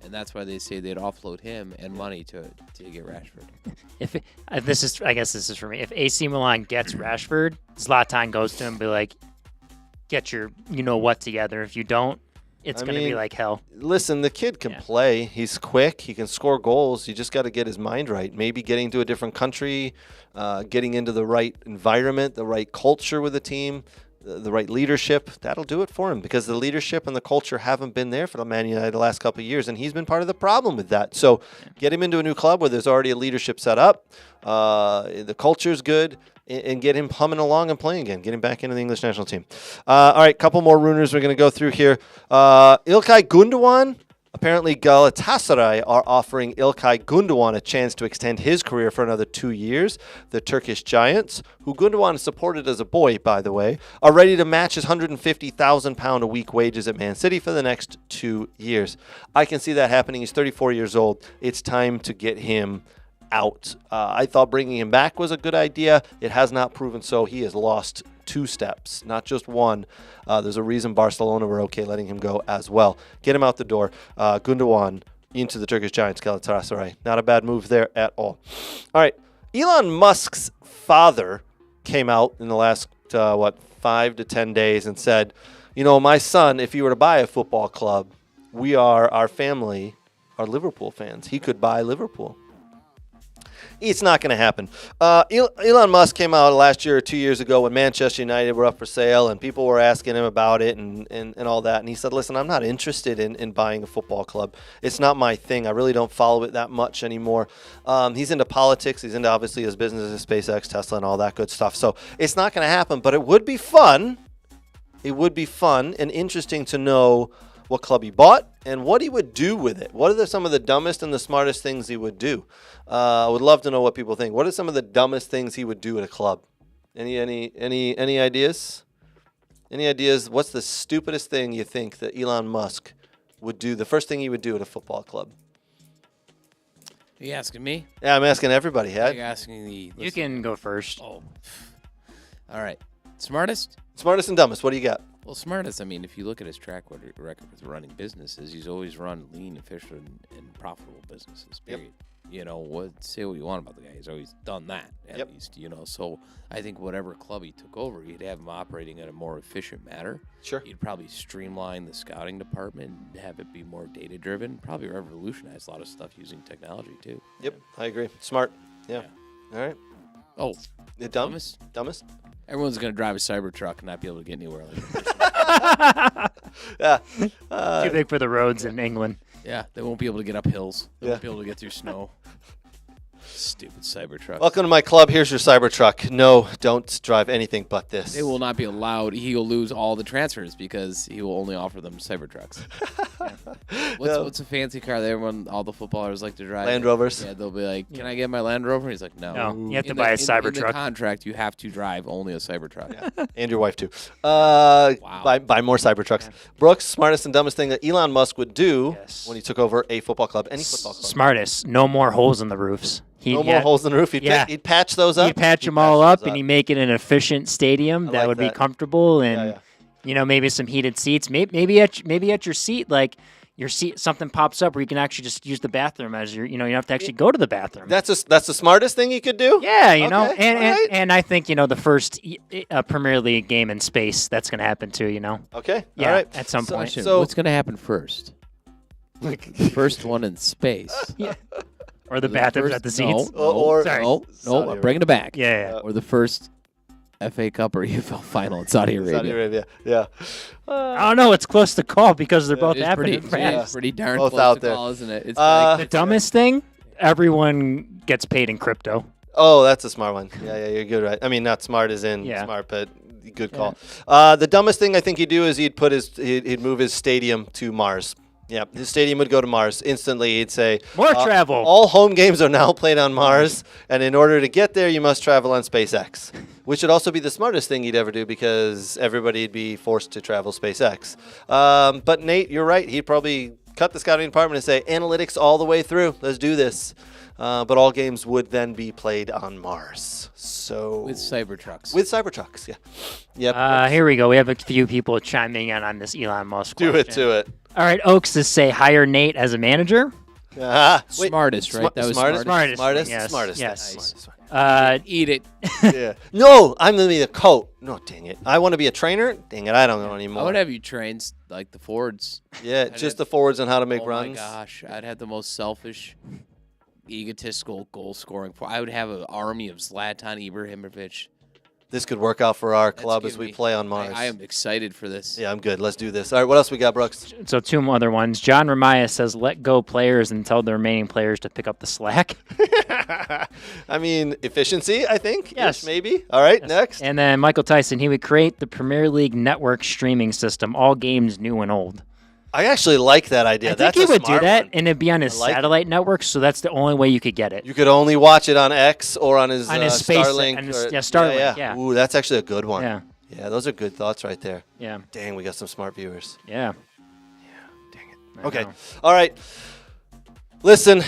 and that's why they say they'd offload him and money to get Rashford. If I guess this is for me. If AC Milan gets Rashford, Zlatan goes to him and be like, get your what together. If you don't, it's going to be like hell. Listen, the kid can play. He's quick. He can score goals. You just got to get his mind right. Maybe getting to a different country, getting into the right environment, the right culture with the team, the right leadership. That'll do it for him because the leadership and the culture haven't been there for the Man United the last couple of years, and he's been part of the problem with that. So get him into a new club where there's already a leadership set up. The culture's good. And get him humming along and playing again. Get him back into the English national team. All right, couple more rumours we're going to go through here. İlkay Gündoğan. Apparently, Galatasaray are offering İlkay Gündoğan a chance to extend his career for another 2 years. The Turkish Giants, who Gündoğan supported as a boy, by the way, are ready to match his £150,000 a week wages at Man City for the next 2 years. I can see that happening. He's 34 years old. It's time to get him out. I thought bringing him back was a good idea. It has not proven so. He has lost 2 steps, not just one. There's a reason Barcelona were okay letting him go as well. Get him out the door. Gündoğan into the Turkish Giants, Galatasaray. Not a bad move there at all. All right. Elon Musk's father came out in the last, 5 to 10 days and said, my son, if he were to buy a football club, our family are Liverpool fans. He could buy Liverpool. It's not going to happen. Elon Musk came out last year or 2 years ago when Manchester United were up for sale and people were asking him about it and all that. And he said, listen, I'm not interested in buying a football club. It's not my thing. I really don't follow it that much anymore. He's into politics. He's into, obviously, his businesses, SpaceX, Tesla, and all that good stuff. So it's not going to happen, but it would be fun. It would be fun and interesting to know what club he bought and what he would do with it. What are some of the dumbest and the smartest things he would do? I would love to know what people think. What are some of the dumbest things he would do at a club? Any ideas? Any ideas? What's the stupidest thing you think that Elon Musk would do? The first thing he would do at a football club? Are you asking me? Yeah, I'm asking everybody. You're asking the listener. You can go first. Oh. All right. Smartest? Smartest and dumbest. What do you got? Well, smartest, if you look at his track record with running businesses, he's always run lean, efficient, and profitable businesses, period. Yep. Say what you want about the guy. He's always done that, at least, So I think whatever club he took over, he'd have him operating in a more efficient manner. Sure. He'd probably streamline the scouting department, have it be more data-driven, probably revolutionize a lot of stuff using technology, too. Yep, I agree. Smart. Yeah. All right. Oh. The dumbest? Everyone's going to drive a Cybertruck and not be able to get anywhere Yeah. Too big for the roads in England. Yeah, they won't be able to get up hills. They won't be able to get through snow. Stupid Cybertruck. Welcome to my club. Here's your Cybertruck. No, don't drive anything but this. They will not be allowed. He will lose all the transfers because he will only offer them Cybertrucks. What's a fancy car that all the footballers like to drive? Land Rovers. Yeah, they'll be like, can I get my Land Rover? He's like, no. No, you have to buy a Cybertruck. In the contract, you have to drive only a Cybertruck. Yeah. And your wife, too. Wow. Buy more Cybertrucks. Yeah. Brooks, smartest and dumbest thing that Elon Musk would do when he took over a football club, any football club. Smartest. No more holes in the roofs. No more holes in the roof. He'd patch those up. He'd patch them all up, and he'd make it an efficient stadium that would be comfortable, and maybe some heated seats. Maybe at your seat, like your seat, something pops up where you can actually just use the bathroom as you don't have to actually go to the bathroom. That's the smartest thing he could do. Yeah, and I think the first Premier League game in space that's going to happen too. Okay. Yeah, all right. at some point. So what's going to happen first? The first one in space. Yeah. Or the bathrooms at the seats. No, I'm bringing it back. Yeah. Or the first FA Cup or EFL final in Saudi Arabia. Saudi Arabia, yeah. I don't know. It's close to call because they're both happening fast. Pretty darn both close out to there. call, isn't it? It's the dumbest thing, everyone gets paid in crypto. Oh, that's a smart one. Yeah, you're good, right? I mean, not smart as in smart, but good call. The dumbest thing I think he'd do is he'd move his stadium to Mars. Yeah, his stadium would go to Mars instantly. He'd say, more travel. All home games are now played on Mars, and in order to get there, you must travel on SpaceX, which would also be the smartest thing he'd ever do because everybody'd be forced to travel SpaceX. But Nate, you're right. He'd probably cut the scouting department and say, analytics all the way through. Let's do this. but all games would then be played on Mars. So With Cybertrucks. With Cybertrucks, yeah. Yep. Here we go. We have a few people chiming in on this Elon Musk Do question. it. All right, Oaks is say hire Nate as a manager. Wait, Smartest, right? That was smartest. Yes. Smartest. Yes. Nice. Eat it. Yeah. No, I'm going to be the coach. No, dang it. I want to be a trainer. Dang it, I don't know anymore. I would have you trained like the Fords. Yeah, just the forwards on how to make runs. Oh my gosh, I'd have the most selfish, egotistical goal scoring. I would have an army of Zlatan Ibrahimovic. This could work out for our That's club as gonna we be- play on Mars. I am excited for this. Yeah, I'm good. Let's do this. All right, what else we got, Brooks? So 2 other ones. John Ramaya says, let go players and tell the remaining players to pick up the slack. I mean, efficiency, I think. Yes. Ish, maybe. All right, next. And then Michael Tyson, he would create the Premier League network streaming system, all games new and old. I actually like that idea. I think That's he a would do smart that, one. and it'd be on his I like it. satellite network, so that's the only way you could get it. You could only watch it on X or on his, space- Starlink. on his- or- yeah, Starlink, yeah. Ooh, that's actually a good one. Yeah, Yeah, those are good thoughts right there. yeah, Dang, we got some smart viewers. yeah. Dang it. I Okay. know. All right. Listen,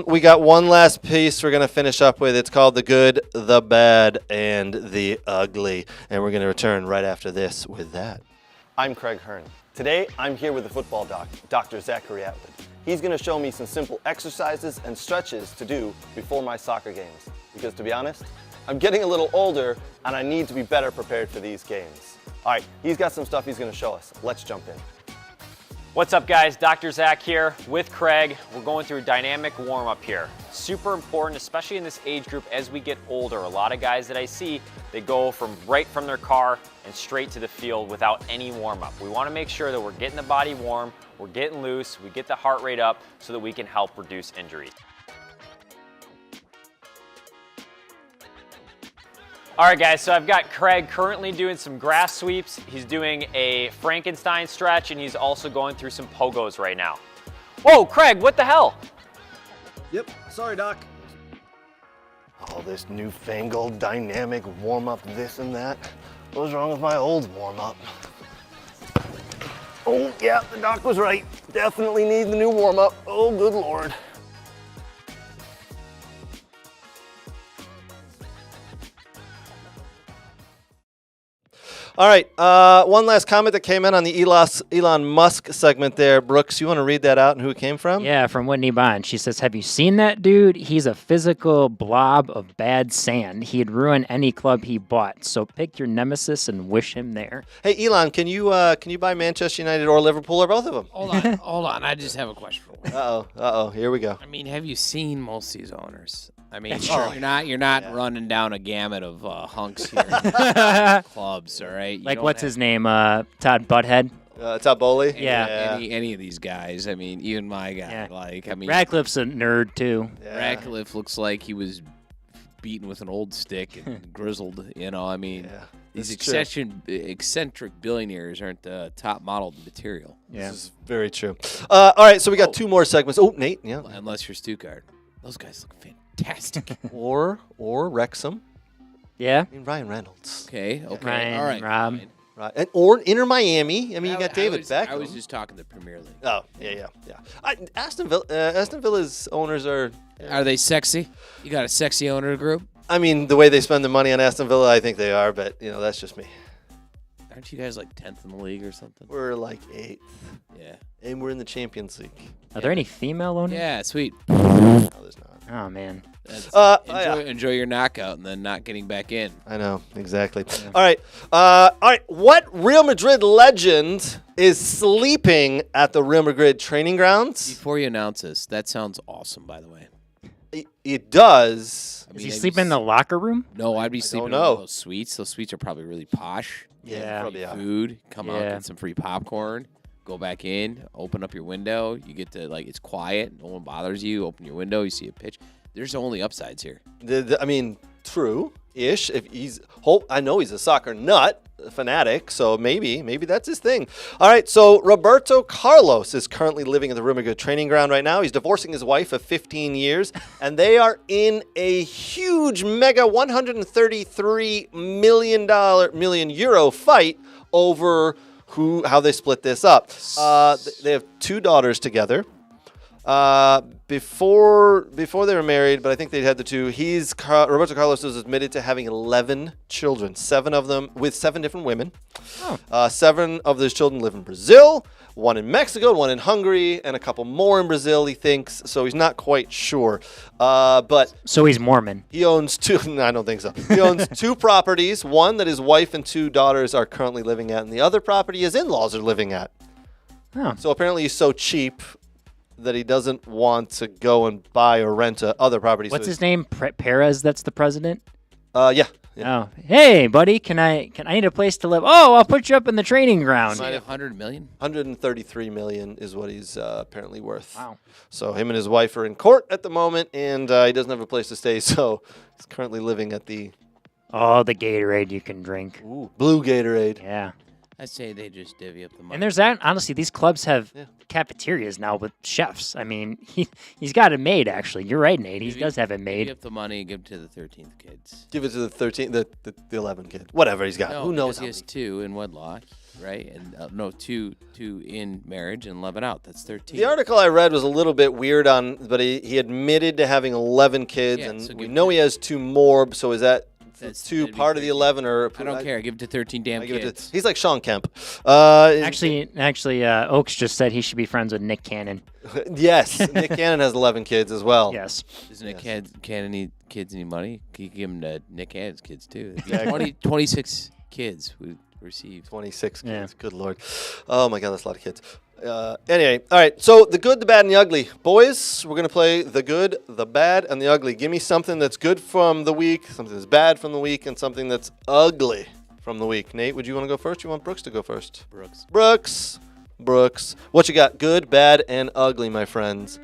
we got one last piece we're going to finish up with. It's called The Good, the Bad, and the Ugly. And we're going to return right after this with that. I'm Craig Hearn. Today, I'm here with the football doc, Dr. Zachary Atwood. He's going to show me some simple exercises and stretches to do before my soccer games. Because to be honest, I'm getting a little older and I need to be better prepared for these games. All right, he's got some stuff he's going to show us. Let's jump in. What's up, guys? Dr. Zach here with Craig. We're going through a dynamic warm-up here. Super important, especially in this age group as we get older. A lot of guys that I see, they go right from their car and straight to the field without any warm-up. We want to make sure that we're getting the body warm, we're getting loose, we get the heart rate up so that we can help reduce injuries. All right, guys, so I've got Craig currently doing some grass sweeps. He's doing a Frankenstein stretch, and he's also going through some pogos right now. Whoa, Craig, what the hell? Yep. Sorry, Doc. All this newfangled dynamic warm-up, this and that. What was wrong with my old warm-up? Oh, yeah, the doc was right. Definitely need the new warm-up. Oh, good Lord. All right, one last comment that came in on the Elon Musk segment there. Brooks, you want to read that out and who it came from? Yeah, from Whitney Bond. She says, have you seen that dude? He's a physical blob of bad sand. He'd ruin any club he bought. So pick your nemesis and wish him there. Hey, Elon, can you buy Manchester United or Liverpool or both of them? Hold on. I just have a question for you. Uh-oh, here we go. I mean, have you seen most of these owners? I mean, That's true. you're not running down a gamut of hunks here. Clubs, all right? You Like, don't what's have his name? Todd Butthead? Todd Bowley? Yeah. Any of these guys. I mean, even my guy. Yeah. Like, I mean, Radcliffe's a nerd, too. Yeah. Radcliffe looks like he was beaten with an old stick and grizzled. You know, I mean, Yeah, these that's true. eccentric billionaires aren't the top model material. Yeah. This is very true. All right, so we got two more segments. Oh, Nate, yeah. Unless you're Stuttgart. Those guys look fantastic. Or Wrexham. Yeah? I mean, Ryan Reynolds. Okay. Ryan, All right. Rob. fine. Right. Or Inter Miami. I mean, you got I David was- Beckham. I was just talking the Premier League. Oh, yeah. Aston Villa's owners are... Are they sexy? You got a sexy owner group? I mean, the way they spend the money on Aston Villa, I think they are, but, that's just me. Aren't you guys like 10th in the league or something? We're like 8th, Yeah. and we're in the Champions League. Are there any female owners? Yeah, sweet. No, there's not. Oh, man. That's, enjoy your knockout and then not getting back in. I know, exactly. All right. What Real Madrid legend is sleeping at the Real Madrid training grounds? Before you announce this, that sounds awesome, by the way. It does. I Is mean, he have sleeping in you the locker room? No, I'd be sleeping in know. one of those suites. Those suites are probably really posh. Yeah. probably are. Food, come out, Yeah. get some free popcorn, go back in, open up your window. You get to, it's quiet. No one bothers you. Open your window. You see a pitch. There's only upsides here. I mean, true-ish. I know he's a soccer nut, a fanatic, so maybe that's his thing. All right, so Roberto Carlos is currently living at the Real Madrid training ground right now. He's divorcing his wife of 15 years, and they are in a huge, mega $133 million euro fight over how they split this up. They have 2 daughters together. Before they were married, but I think they had the two. Roberto Carlos is admitted to having 11 children, 7 of them with 7 different women. 7 of those children live in Brazil, 1 in Mexico, 1 in Hungary, and a couple more in Brazil, he thinks. So he's not quite sure. But So he's Mormon. he owns 2. No, I don't think so. He owns 2 properties. One that his wife and 2 daughters are currently living at, and the other property his in-laws are living at. Oh. So apparently he's so cheap that he doesn't want to go and buy or rent other properties. What's his name? Perez, that's the president? Yeah. Oh, hey, buddy, can I need a place to live? Oh, I'll put you up in the training ground. 100 million? 133 million is what he's apparently worth. Wow. So him and his wife are in court at the moment, and he doesn't have a place to stay, so he's currently living at the Oh, the Gatorade you can drink. Blue Gatorade. Yeah. I say they just divvy up the money. And there's that. Honestly, these clubs have cafeterias now with chefs. I mean, he's got it made, actually. You're right, Nate. He does have it made. Give the money, give it to the 13th kids. Give it to the 13th, the 11 kid. Whatever he's got. No, Who knows because he has 2 in wedlock, right? And no, two in marriage and 11 out. That's 13. The article I read was a little bit weird but he admitted to having 11 kids, Yeah, and so we give know he has 2 more, so is that That's 2 that'd be part of the 11? Or I don't care. Give it to 13 damn kids. He's like Sean Kemp. Actually, Oaks just said he should be friends with Nick Cannon. Yes, Nick Cannon has 11 kids as well. Yes. Doesn't Nick Cannon need kids any money? Can you give them to Nick Cannon's kids, too? 26 kids would receive. 26 kids. Good Lord. Oh, my God, that's a lot of kids. Anyway, all right. So the good, the bad, and the ugly. Boys, we're going to play the good, the bad, and the ugly. Give me something that's good from the week, something that's bad from the week, and something that's ugly from the week. Nate, would you want to go first? You want Brooks to go first? Brooks. What you got? Good, bad, and ugly, my friends.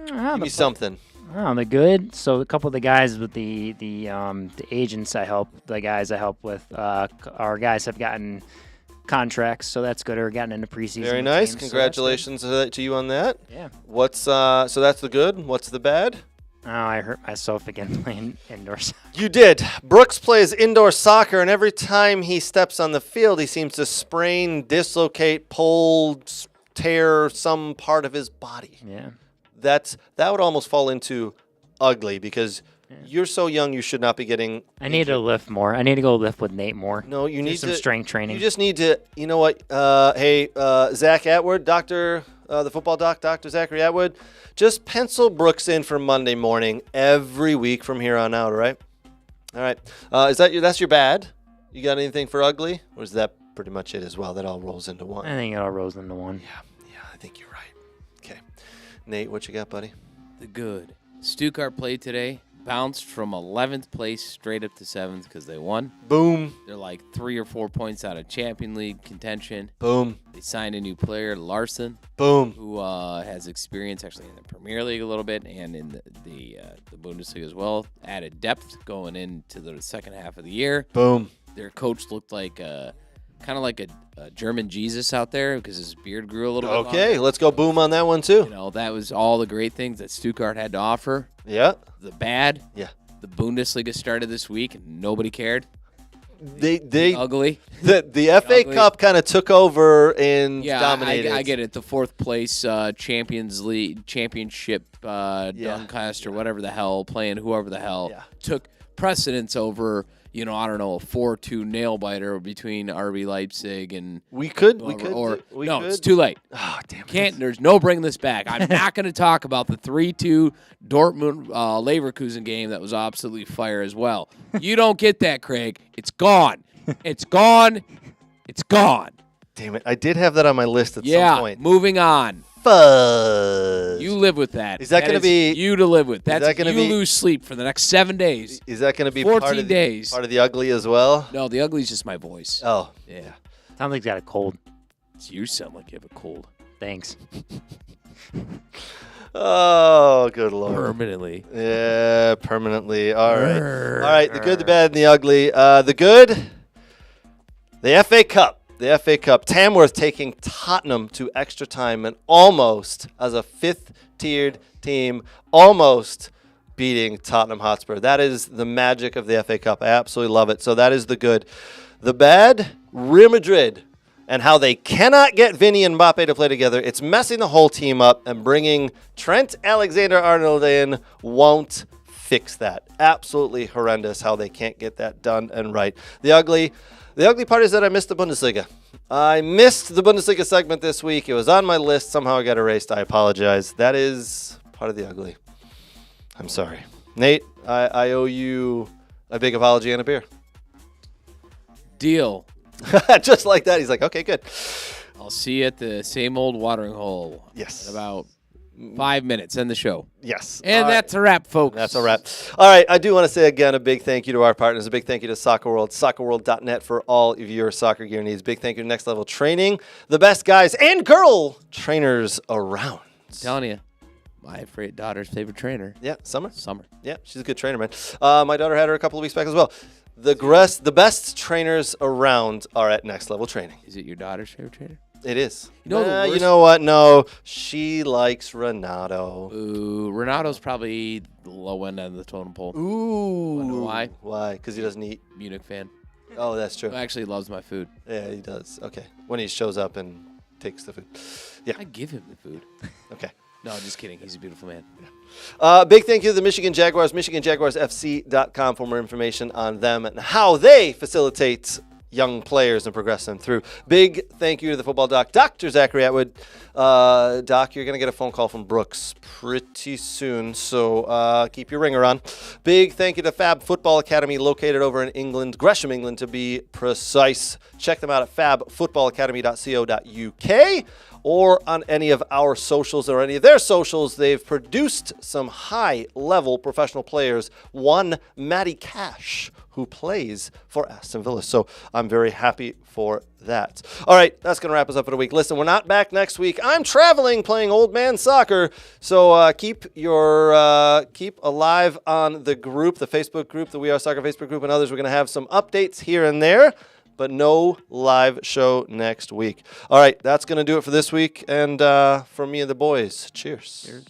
Give me something. Oh, the good. So a couple of the guys with the agents the guys I help with, our guys have gotten contracts, so that's good. Or gotten into preseason. Very nice. Teams, Congratulations to you on that. Yeah. So that's the good. What's the bad? Oh, I hurt myself again playing indoor soccer. You did. Brooks plays indoor soccer, and every time he steps on the field, he seems to sprain, dislocate, pull, tear some part of his body. Yeah. That would almost fall into ugly because you're so young. You should not be getting. I need to lift more. I need to go lift with Nate more. No, you need some strength training. You just need to. You know what? Hey, Zach Atwood, the football doc, Dr. Zachary Atwood, just pencil Brooks in for Monday morning every week from here on out. All right. All right. That's your bad? You got anything for ugly, or is that pretty much it as well? That all rolls into one. I think it all rolls into one. Yeah, I think you're right. Okay, Nate, what you got, buddy? The good. Stuttgart played today. Bounced from 11th place straight up to 7th because they won. Boom. They're like 3 or 4 points out of Champions League contention. Boom. They signed a new player, Larson. Boom. Who has experience actually in the Premier League a little bit and in the Bundesliga as well. Added depth going into the second half of the year. Boom. Their coach looked like kind of like a German Jesus out there because his beard grew a little bit Okay, longer. let's go boom on that one too. You know, that was all the great things that Stuttgart had to offer. Yeah. The bad. Yeah. The Bundesliga started this week and nobody cared. They ugly. The FA Cup kind of took over and dominated. I get it. The 4th place Champions League championship Doncaster, whatever the hell, playing whoever the hell took precedence over. You know, I don't know, a 4-2 nail biter between RB Leipzig and it's too late. Oh, damn it. There's no bringing this back. I'm not going to talk about the 3-2 Dortmund Leverkusen game that was absolutely fire as well. You don't get that, Craig. It's gone. It's gone. It's gone. Damn it. I did have that on my list at some point. Moving on. Fuzz. You live with that. Is that going to be you to live with? That's going to lose sleep for the next 7 days. Is that going to be 14 days? Part of the ugly as well? No, the ugly is just my voice. Oh, yeah. Sounds like he's got a cold. You sound like you have a cold. Thanks. Oh, good Lord. Permanently. Yeah, permanently. All right. All right. The good, the bad, and the ugly. The good, the FA Cup. The FA Cup. Tamworth taking Tottenham to extra time and almost, as a 5th-tiered team, almost beating Tottenham Hotspur. That is the magic of the FA Cup. I absolutely love it. So that is the good. The bad, Real Madrid and how they cannot get Vinny and Mbappe to play together. It's messing the whole team up, and bringing Trent Alexander-Arnold in won't fix that. Absolutely horrendous how they can't get that done and right. The ugly part is that I missed the Bundesliga. I missed the Bundesliga segment this week. It was on my list. Somehow I got erased. I apologize. That is part of the ugly. I'm sorry. Nate, I owe you a big apology and a beer. Deal. Just like that. He's like, okay, good. I'll see you at the same old watering hole. Yes. In about 5 minutes. End the show. Yes. And that's a wrap, folks. That's a wrap. All right. I do want to say again a big thank you to our partners. A big thank you to Soccer World, soccerworld.net for all of your soccer gear needs. Big thank you to Next Level Training, the best guys and girl trainers around. I'm telling you, my daughter's favorite trainer. Yeah, Summer. Yeah, she's a good trainer, man. My daughter had her a couple of weeks back as well. The best trainers around are at Next Level Training. Is it your daughter's favorite trainer? It is. You know, you know what? No, she likes Renato. Ooh, Renato's probably the low end of the totem pole. Ooh. Wanna know why? Why? Because he doesn't eat. Munich fan. Oh, that's true. Who actually loves my food. Yeah, he does. Okay. When he shows up and takes the food. Yeah. I give him the food. Okay. No, just kidding. He's a beautiful man. Big thank you to the Michigan Jaguars, MichiganJaguarsFC.com for more information on them and how they facilitate young players and progress them through. Big thank you to the football doc, Dr. Zachary Atwood. Doc, you're going to get a phone call from Brooks pretty soon, so keep your ringer on. Big thank you to Fab Football Academy, located over in England, Gresham, England, to be precise. Check them out at fabfootballacademy.co.uk or on any of our socials or any of their socials. They've produced some high-level professional players. One, Matty Cash, who plays for Aston Villa. So I'm very happy for that. All right, that's going to wrap us up for the week. Listen, we're not back next week. I'm traveling playing old man soccer. So keep alive on the group, the Facebook group, the We Are Soccer Facebook group, and others. We're going to have some updates here and there, but no live show next week. All right, that's going to do it for this week. And from me and the boys, cheers. Cheers.